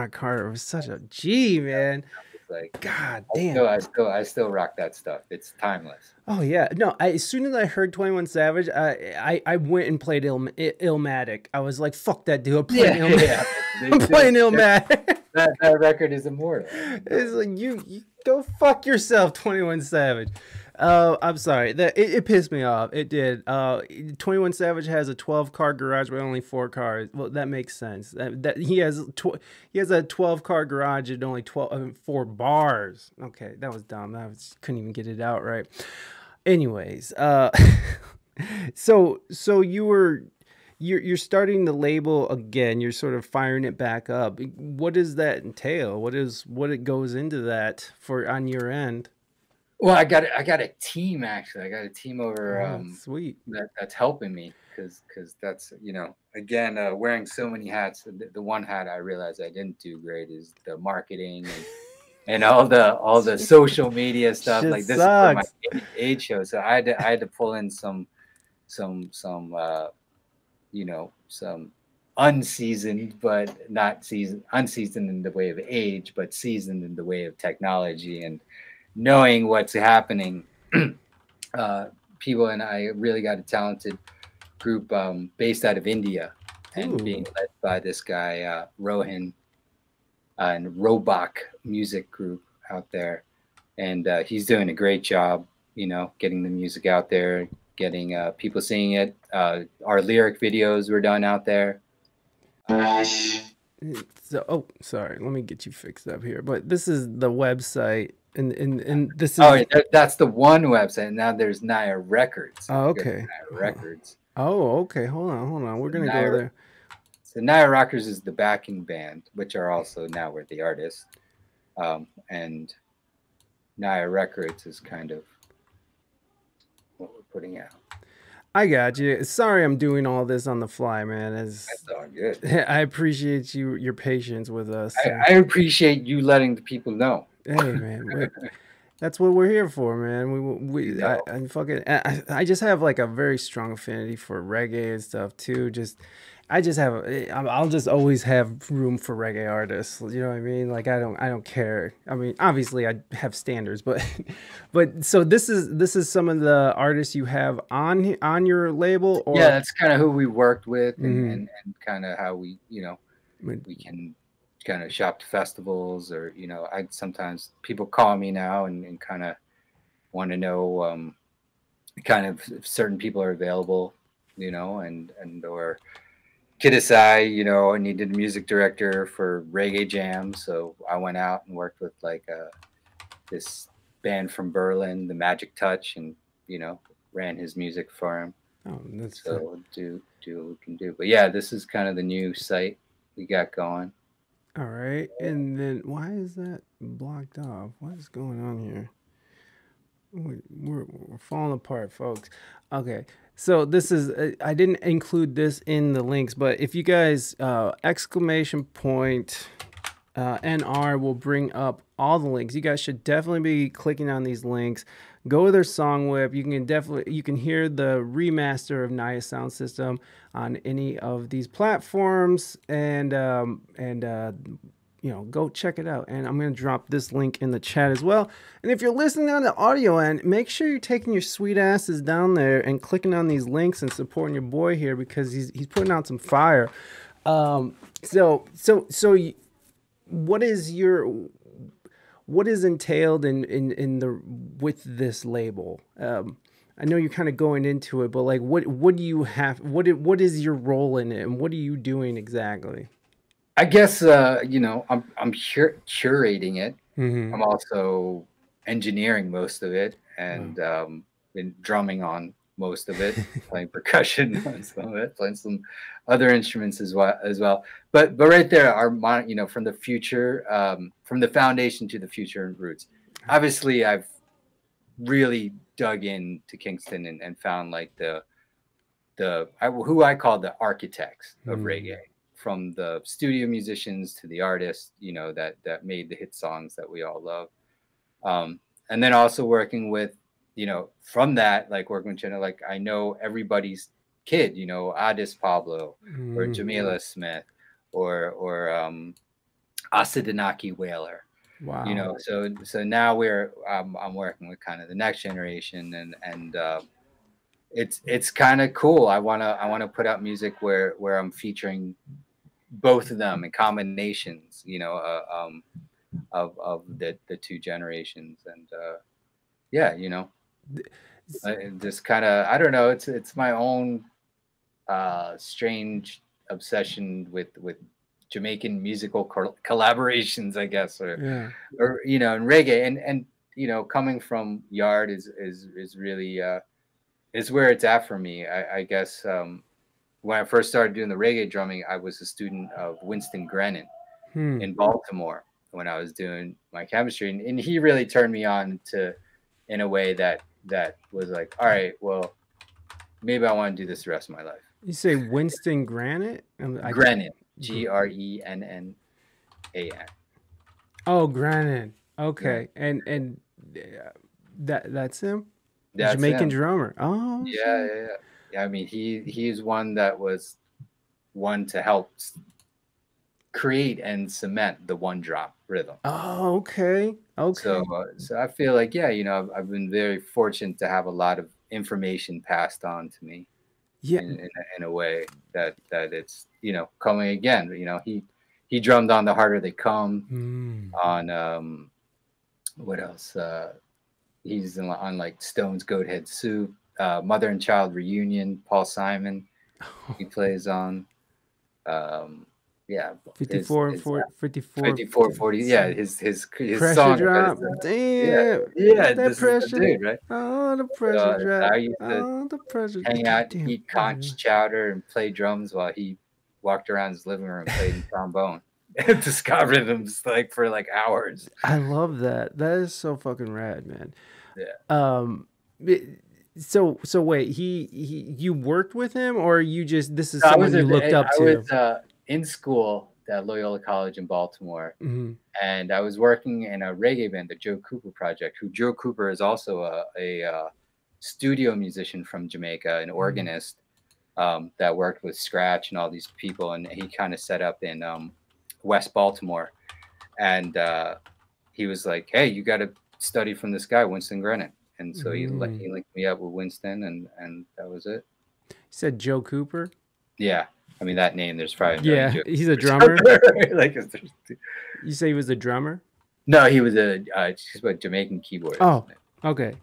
Carter was such a G, man. Like, God damn. I still rock that stuff. It's timeless. Oh yeah, no. As soon as I heard 21 Savage, I went and played Illmatic. I was like, fuck that dude. I'm playing Illmatic. I'm playing Illmatic. That record is immortal. It's like you go fuck yourself, 21 Savage. I'm sorry. It pissed me off. It did. 21 Savage has a 12-car garage with only 4 cars. Well, that makes sense. That he has a 12-car garage and only 4 bars. Okay, that was dumb. Couldn't even get it out right. Anyways, so you're starting the label again. You're sort of firing it back up. What does that entail? What it goes into that for on your end? Well, I got a team actually. I got a team over sweet that's helping me because that's, you know, again, wearing so many hats. The one hat I realized I didn't do great is the marketing and all the social media stuff. Shit like this sucks. is for my age show, so I had to pull in some you know, some unseasoned but not unseasoned in the way of age, but seasoned in the way of technology and knowing what's happening. People, and I really got a talented group based out of India and being led by this guy Rohan and Robach music group out there, and he's doing a great job, you know, getting the music out there, getting people seeing it. Our lyric videos were done out there. So, sorry, let me get you fixed up here. But this is the website, and this is that's the one website. And now there's Naya Records. Oh, okay. Naya Records. Oh, okay. Hold on. We're gonna go there. So Naya Rockers is the backing band, which are also now we're the artists, and Naya Records is kind of what we're putting out. I got you. Sorry, I'm doing all this on the fly, man. That's all good. I appreciate your patience with us. I appreciate you letting the people know. Hey, man, that's what we're here for, man. I just have like a very strong affinity for reggae and stuff too. I'll just always have room for reggae artists. You know what I mean? Like I don't care. I mean, obviously I have standards, but so this is some of the artists you have on your label, or yeah, that's kind of who we worked with, and kind of how we, you know, we can kind of shop to festivals, or, you know, I sometimes people call me now and kind of want to know kind of if certain people are available, you know, and or Kiddus I, you know, I needed a music director for Reggae Jam, so I went out and worked with like this band from Berlin, the Magic Touch, and, you know, ran his music for him. Oh, that's so do what we can do. But yeah, this is kind of the new site we got going. All right, and then why is that blocked off? What is going on here? We're falling apart, folks. Okay, so this is I didn't include this in the links, but if you guys !NR will bring up all the links. You guys should definitely be clicking on these links. Go to their song whip. You can hear the remaster of Naya Sound System on any of these platforms, and go check it out. And I'm going to drop this link in the chat as well. And if you're listening on the audio end, make sure you're taking your sweet asses down there and clicking on these links and supporting your boy here, because he's putting out some fire. So what is entailed in the with this label? I know you're kind of going into it, but like, what do you have? What is your role in it, and what are you doing exactly? I guess I'm curating it. I'm also engineering most of it, and been drumming on most of it, playing percussion on some of it, playing some other instruments as well. But right there, from the future, from the foundation to the future roots. Obviously, I've really dug into Kingston and found like who I call the architects of reggae, from the studio musicians to the artists, that made the hit songs that we all love. And then also working with, from that, like working with Jenna, like I know everybody's kid, Addis Pablo or Jamila Smith or Asadanaki Whaler. Wow. So now I'm working with kind of the next generation, and it's kind of cool. I wanna put out music where I'm featuring both of them in combinations, of the two generations, and just kind of, I don't know, it's my own strange obsession with Jamaican musical collaborations, I guess, or in reggae, and coming from Yard is really is where it's at for me. I guess when I first started doing the reggae drumming, I was a student of Winston Grennan in Baltimore when I was doing my chemistry, and he really turned me on to, in a way that was like, all right, well, maybe I want to do this the rest of my life. You say Winston Granite? Grennan. Grennan. Oh, Grennan. Okay. Yeah. And that's him? That's Jamaican him. Drummer. Oh. Yeah. I mean, he's one that was one to help create and cement the one drop rhythm. Oh, okay. So I feel like, I've been very fortunate to have a lot of information passed on to me. Yeah. In a way that it's, coming again. He drummed on The Harder They Come, on what else? He's on like Stone's Goathead Soup, Mother and Child Reunion, Paul Simon. He plays on 5440. Yeah, his pressure song drop. Damn. That pressure, dude, right? Oh, the pressure drop. I used to the pressure. hang out, eat conch chowder, and play drums while he walked around his living room playing trombone to ska rhythms for hours. I love that. That is so fucking rad, man. Yeah. So wait, you worked with him, or this is someone you looked up to? I was in school at Loyola College in Baltimore, and I was working in a reggae band, the Joe Cooper Project. Who Joe Cooper is also a studio musician from Jamaica, an organist that worked with scratch and all these people, and he kind of set up in West Baltimore, and he was like, "Hey, you got to study from this guy, Winston Grennan." And so he linked me up with Winston, and that was it. You said Joe Cooper? Yeah. I mean, that name, there's probably he's a drummer. You say he was a drummer? No, he was he's a Jamaican keyboard. Oh, okay.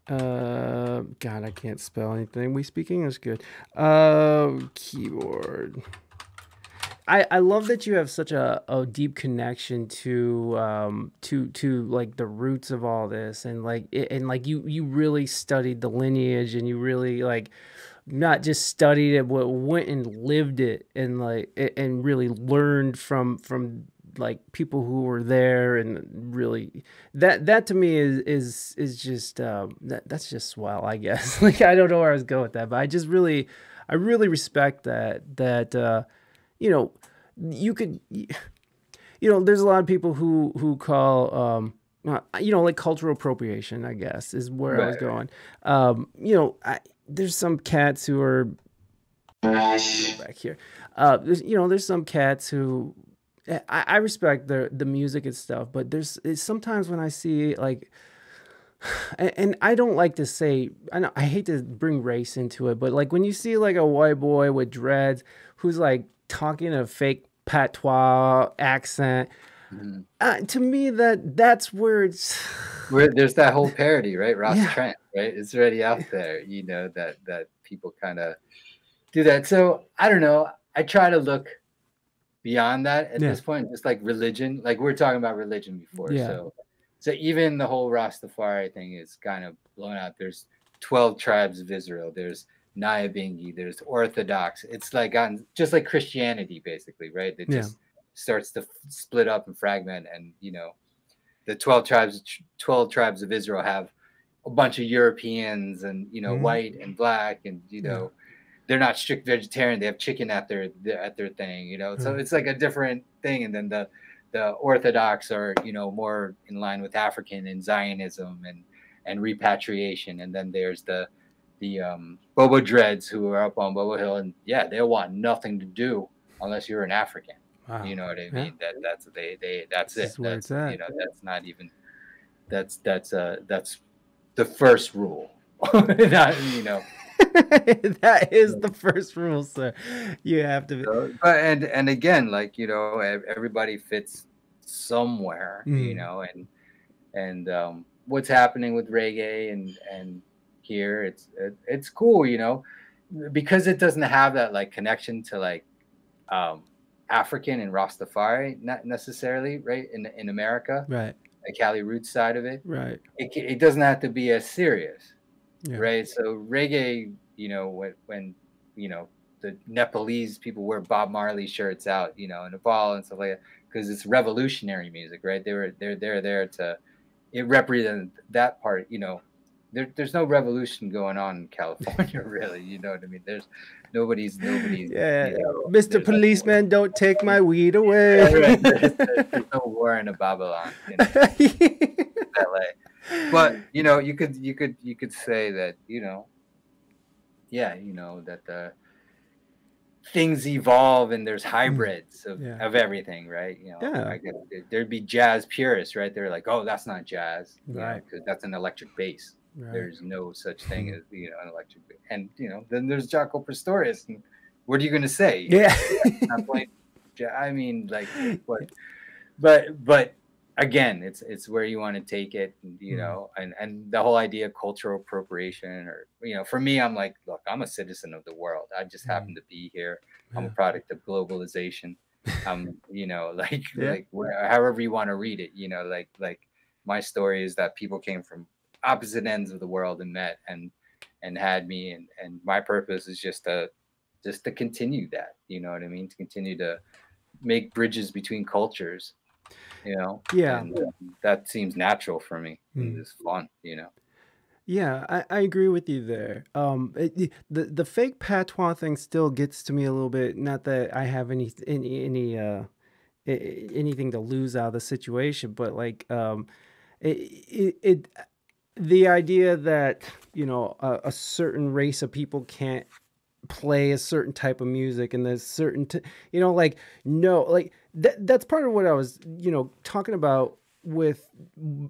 God, I can't spell anything. We speak English good. Keyboard. I love that you have such a deep connection to like the roots of all this, and you really studied the lineage, and you really not just studied it, but went and lived it, and and really learned from people who were there, and really that to me is just that's just swell, I guess. I don't know where I was going with that, but I really respect that you could there's a lot of people who call cultural appropriation, I guess, is where I was going. There's some cats who are back here. There's some cats who I respect the music and stuff, but it's sometimes when I see like, and I don't like to say, I hate to bring race into it, but like when you see like a white boy with dreads who's like talking a fake patois accent, to me that's where it's where there's that whole parody, right? Ross yeah. Trent, right? It's already out there, you know, that people kind of do that. So I don't know. I try to look beyond that at this point, just like religion. Like we were talking about religion before. Yeah. So even the whole Rastafari thing is kind of blown out. There's 12 tribes of Israel. There's Naya Bingi. There's Orthodox. It's like gotten just like Christianity, basically, right? It just starts to split up and fragment. And you know, the 12 tribes of Israel have a bunch of Europeans and you know, white and black, and you know, they're not strict vegetarian. They have chicken at their thing, you know. So it's like a different thing. And then the Orthodox are, you know, more in line with African and Zionism and repatriation. And then there's the Bobo Dreads who are up on Bobo Hill, and yeah, they want nothing to do unless you're an African. Wow. You know what I mean? That's it. That's you know, that's not even that's the first rule. Not, you know. That is the first rule, sir. You have to be. But and again, like you know, everybody fits somewhere, you know, and what's happening with reggae and here it's cool, you know, because it doesn't have that like connection to like African and Rastafari, not necessarily, right, in America, right, the Cali roots side of it, right. It doesn't have to be as serious. Yeah. Right. So reggae, you know, when you know, the Nepalese people wear Bob Marley shirts out, you know, in Nepal and stuff like that, because it's revolutionary music, right? They're there to it represents that part, you know. There's no revolution going on in California, really. You know what I mean? There's nobody's. Yeah, you know, Mr. Policeman, don't take my weed away. Yeah, right. There's no war in Babylon. You know? LA. But you know, you could say that, you know, yeah, you know, that the things evolve and there's hybrids of everything, right? You know, I guess there'd be jazz purists, right? They're like, oh, that's not jazz, right? Because that's an electric bass. Right. There's no such thing as, you know, an electric bass. And you know, then there's Jaco Pastorius, and what are you going to say? Yeah, not playing, I mean, like, but again, it's where you want to take it, you know, and the whole idea of cultural appropriation, or you know, for me, I'm like, look, I'm a citizen of the world. I just happen to be here. I'm a product of globalization. You know, like however you want to read it, you know, like my story is that people came from opposite ends of the world and met and had me, and my purpose is just to continue that, you know what I mean, to continue to make bridges between cultures, you know. And that seems natural for me. It's fun, you know. Yeah, I agree with you there. The fake patois thing still gets to me a little bit. Not that I have anything to lose out of the situation, but like the idea that, you know, a certain race of people can't play a certain type of music, and there's certain you know, like, no, like that's part of what I was, you know, talking about with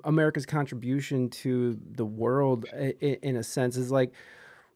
America's contribution to the world in a sense, is like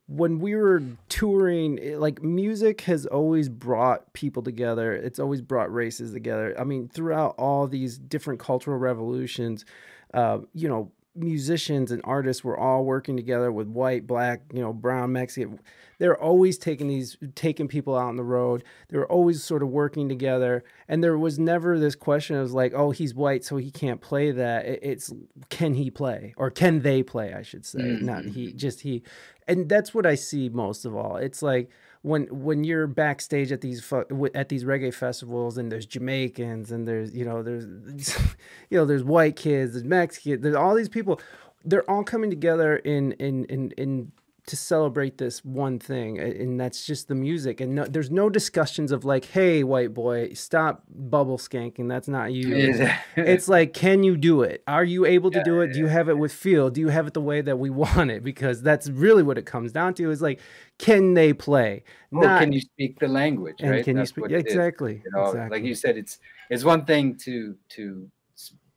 when we were touring, like music has always brought people together. It's always brought races together. I mean, throughout all these different cultural revolutions, you know, musicians and artists were all working together with white, black, you know, brown, Mexican. They're always taking people out on the road. They were always sort of working together. And there was never this question of like, oh, he's white, so he can't play that. It's, can he play? Or can they play, I should say. Not he, just he. And that's what I see most of all. It's like when you're backstage at these reggae festivals, and there's Jamaicans, and there's, you know, there's white kids, there's Mexicans, there's all these people. They're all coming together in to celebrate this one thing, and that's just the music. And no, there's no discussions of like, hey, white boy, stop bubble skanking. That's not you. It's like, can you do it? Are you able to do it? Do you have it with feel? Do you have it the way that we want it? Because that's really what it comes down to, is like, can they play? Not, can you speak the language, and right? can you speak? Exactly. You know, exactly. Like you said, it's one thing to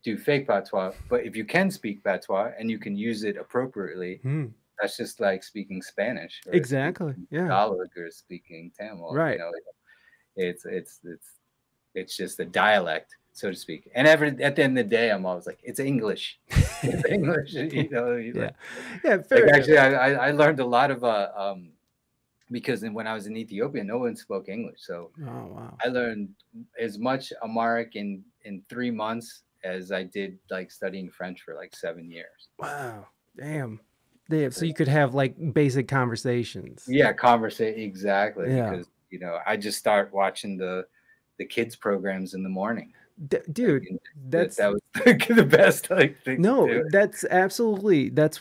do fake patois, but if you can speak patois and you can use it appropriately, that's just like speaking Spanish. Or exactly. speaking Tagalog or speaking Tamil. Right. You know, it's just a dialect, so to speak. And at the end of the day, I'm always like, it's English. It's English. You know. Fair. Like, actually, I learned a lot of because when I was in Ethiopia, no one spoke English. So I learned as much Amharic in 3 months as I did like studying French for like 7 years. Wow. Damn. So you could have like basic conversations. Yeah, exactly. Yeah. Because, you know, I just start watching the kids programs in the morning. Dude, that was the best thing. No, that's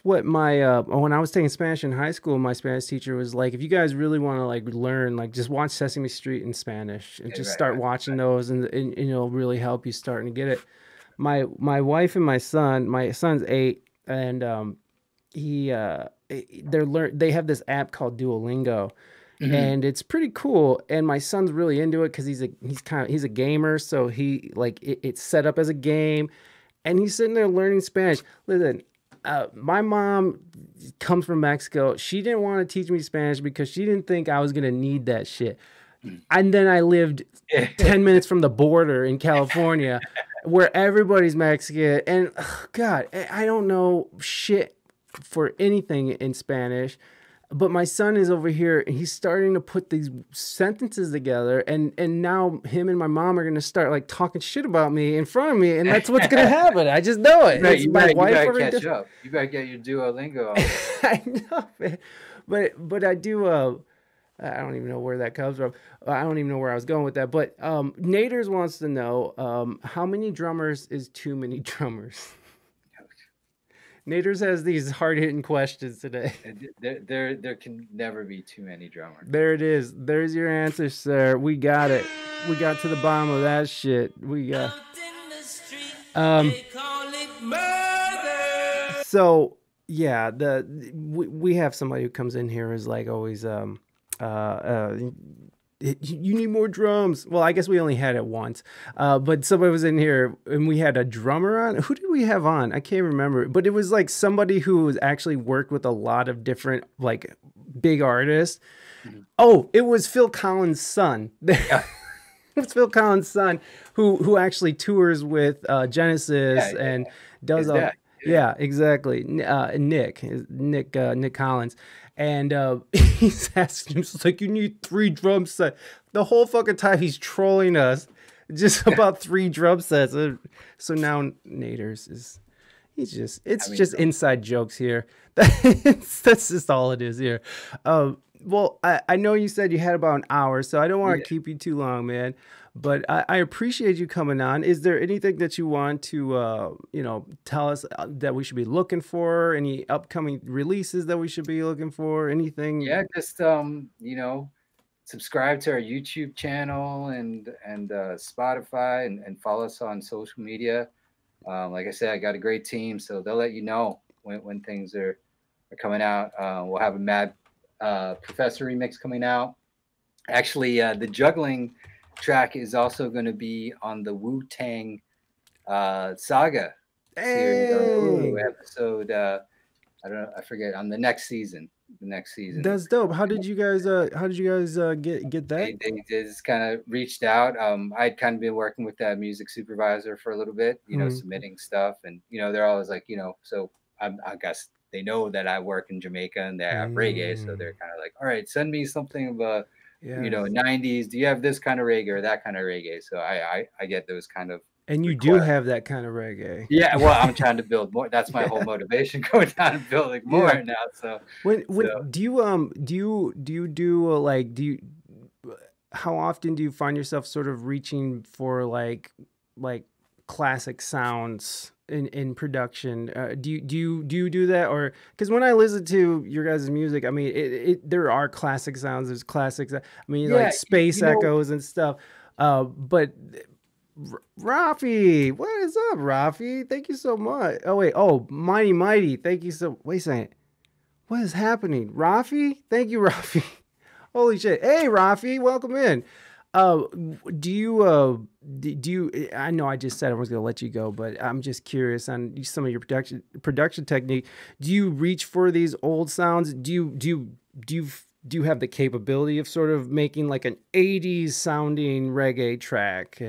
what my when I was taking Spanish in high school, my Spanish teacher was like, if you guys really want to like learn, like just watch Sesame Street in Spanish and just start watching those, and it'll really help you starting to get it. My wife and my son's 8, and they have this app called Duolingo. And it's pretty cool, and my son's really into it because he's a gamer, so he like it's set up as a game, and he's sitting there learning Spanish. Listen, my mom comes from Mexico. She didn't want to teach me Spanish because she didn't think I was gonna need that shit. And then I lived 10 minutes from the border in California, where everybody's Mexican, and God, I don't know shit for anything in Spanish. But my son is over here, and he's starting to put these sentences together, and now him and my mom are going to start like talking shit about me in front of me, and that's what's going to happen. I just know it. You better catch up. You better get your Duolingo on. I know, man. But I do. I don't even know where that comes from. I don't even know where I was going with that. But Naders wants to know how many drummers is too many drummers? Naders has these hard-hitting questions today. There can never be too many drummers. There it is. There's your answer, sir. We got it. We got to the bottom of that shit. We got. So yeah, we have somebody who comes in here is like always you need more drums. Well, I guess we only had it once, but somebody was in here and we had a drummer on. Who did we have on? I can't remember, but it was like somebody who was actually worked with a lot of different like big artists. Oh, it was Phil Collins' son. It's Phil Collins' son who actually tours with Genesis and does all. Yeah, exactly. Nick Collins. And he's asking him, it's like, you need 3 drum sets. The whole fucking time he's trolling us just about 3 drum sets. So now Naders is, it's just inside jokes here. That's just all it is here. Well, I know you said you had about an hour, so I don't want to keep you too long, man. But I appreciate you coming on. Is there anything that you want to, tell us that we should be looking for? Any upcoming releases that we should be looking for? Anything? Yeah, just subscribe to our YouTube channel and Spotify and follow us on social media. Like I said, I got a great team, so they'll let you know when things are coming out. We'll have a Mad Professor remix coming out. Actually, the juggling track is also going to be on the Wu-Tang Saga series episode. I forget, on the next season. That's dope. How did you guys get that? They just kind of reached out. I'd kind of been working with that music supervisor for a little bit, submitting stuff, and they're always like, so I guess they know that I work in Jamaica and they have reggae, so they're kind of like, all right, send me something of a 90s. Do you have this kind of reggae or that kind of reggae? So I get those kind of. And you do have that kind of reggae. Yeah, well, I'm trying to build more. That's my whole motivation, going down and building more now. So how often do you find yourself sort of reaching for like classic sounds in production? Do you do that, or because when I listen to your guys' music, I mean, there are classic sounds. There's classics. I mean, like space echoes and stuff. But Rafi, what is up, Rafi? Thank you so much. Oh wait, Mighty, thank you so. Wait a second, what is happening, Rafi? Thank you, Rafi. Holy shit! Hey, Rafi, welcome in. Do you? I know I just said I was going to let you go, but I'm just curious on some of your production technique. Do you reach for these old sounds? Do you have the capability of sort of making like an 80s sounding reggae track,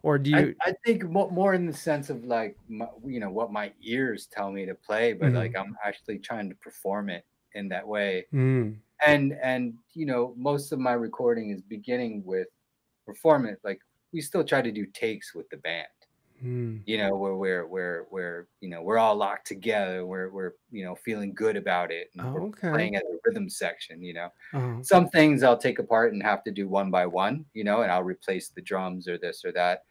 or do you? I think more in the sense of like what my ears tell me to play, but like I'm actually trying to perform it in that way. And most of my recording is beginning with performance. Like we still try to do takes with the band, where we're all locked together, we're feeling good about it, and we're playing at the rhythm section. Some things I'll take apart and have to do one by one, and I'll replace the drums or this or that.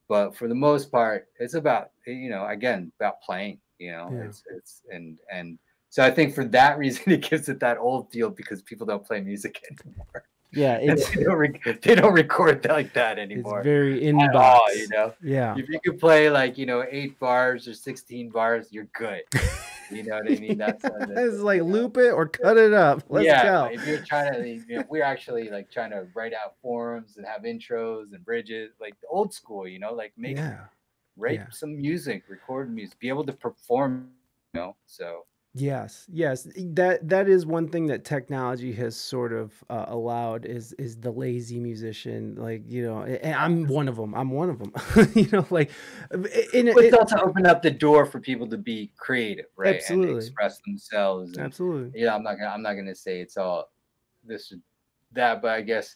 But for the most part, it's about again about playing. It's and so I think for that reason it gives it that old feel, because people don't play music anymore. Yeah, they don't record like that anymore. It's very inbox. Yeah. If you could play like 8 bars or 16 bars, you're good. You know what I mean? It's like loop it or cut it up. Let's go. If you're trying to, we're actually like trying to write out forms and have intros and bridges, like the old school. Like write some music, record music, be able to perform. So. Yes, that is one thing that technology has sort of allowed is the lazy musician, like and I'm one of them. Like it's also opened up the door for people to be creative, right? Absolutely. And express themselves. And, absolutely. I'm not gonna say it's all this or that, but I guess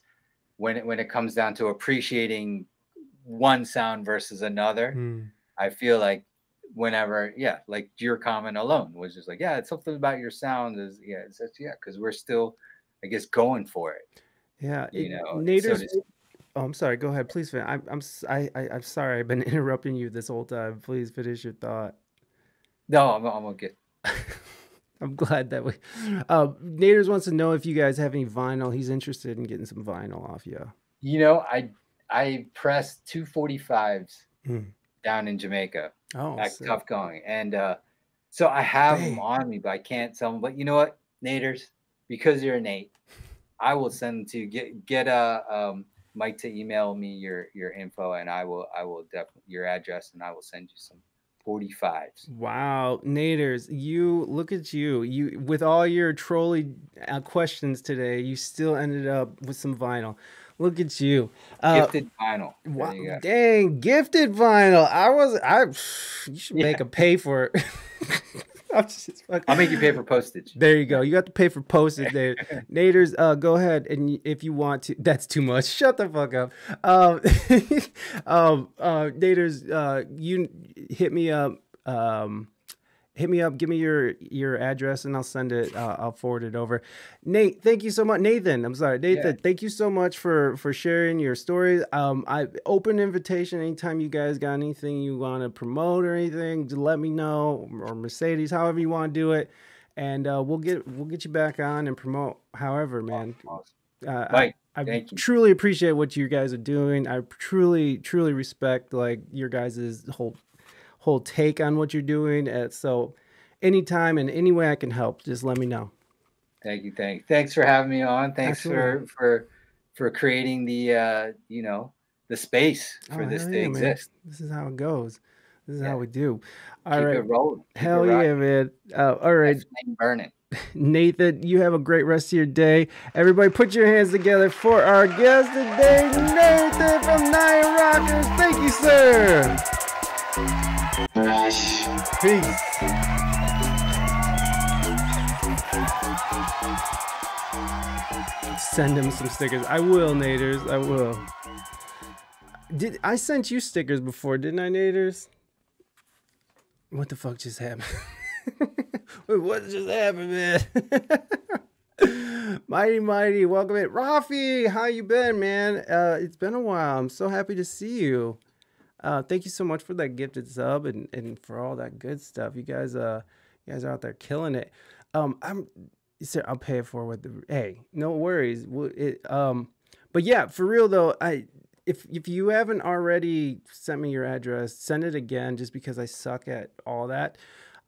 when it comes down to appreciating one sound versus another, I feel like whenever like your comment alone was just like it's something about your sound is because we're still I guess going for it. Naders, I'm sorry, go ahead please. I'm sorry I've been interrupting you this whole time. Please finish your thought. No, I'm okay. I'm glad that we Naders wants to know if you guys have any vinyl. He's interested in getting some vinyl off you. I pressed 245s down in Jamaica. Tough going. And so I have them on me, but I can't sell them. But you know what, Naders, because you're a Nate, I will send them to you. Get Mike to email me your info, and I will definitely your address, and I will send you some 45s. Wow, Naders, you look at you with all your trolley questions today, you still ended up with some vinyl. Look at you. Gifted vinyl. Wow, dang, gifted vinyl. You should make a pay for it. I'll make you pay for postage. There you go. You got to pay for postage there. Naders, go ahead. And if you want to, that's too much. Shut the fuck up. Naders, you hit me up. Give me your address and I'll send it. I'll forward it over. Nate, thank you so much. Nathan, thank you so much for sharing your stories. I open invitation anytime you guys got anything you want to promote or anything, just let me know, or Mercedes, however you want to do it, and we'll get you back on and promote. However, man, I truly appreciate what you guys are doing. I truly respect like your guys' whole take on what you're doing. So anytime and any way I can help, just let me know. Thank you. Thanks for having me on. Thanks for creating the the space for this to exist. Man. This is how it goes. This is how we do. Keep it rolling. Hell yeah, man. All right. Burning. Nathan, you have a great rest of your day. Everybody put your hands together for our guest today, Nathan from Naya Rockers. Thank you, sir. Peace. Send him some stickers. I will, Naders. I will. I sent you stickers before, didn't I, Naders? What the fuck just happened? Wait, what just happened, man? Mighty, welcome in. Rafi, how you been, man? It's been a while. I'm so happy to see you. Thank you so much for that gifted sub and for all that good stuff. You guys are out there killing it. You said I'll pay it for with the. Hey, no worries. But yeah, for real though, if you haven't already sent me your address, send it again. Just because I suck at all that.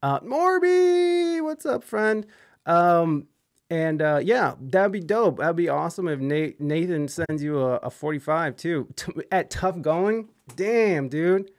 Morby, what's up, friend? Yeah, that'd be dope. That'd be awesome if Nathan sends you a 45 too at Tough Going. Damn, dude.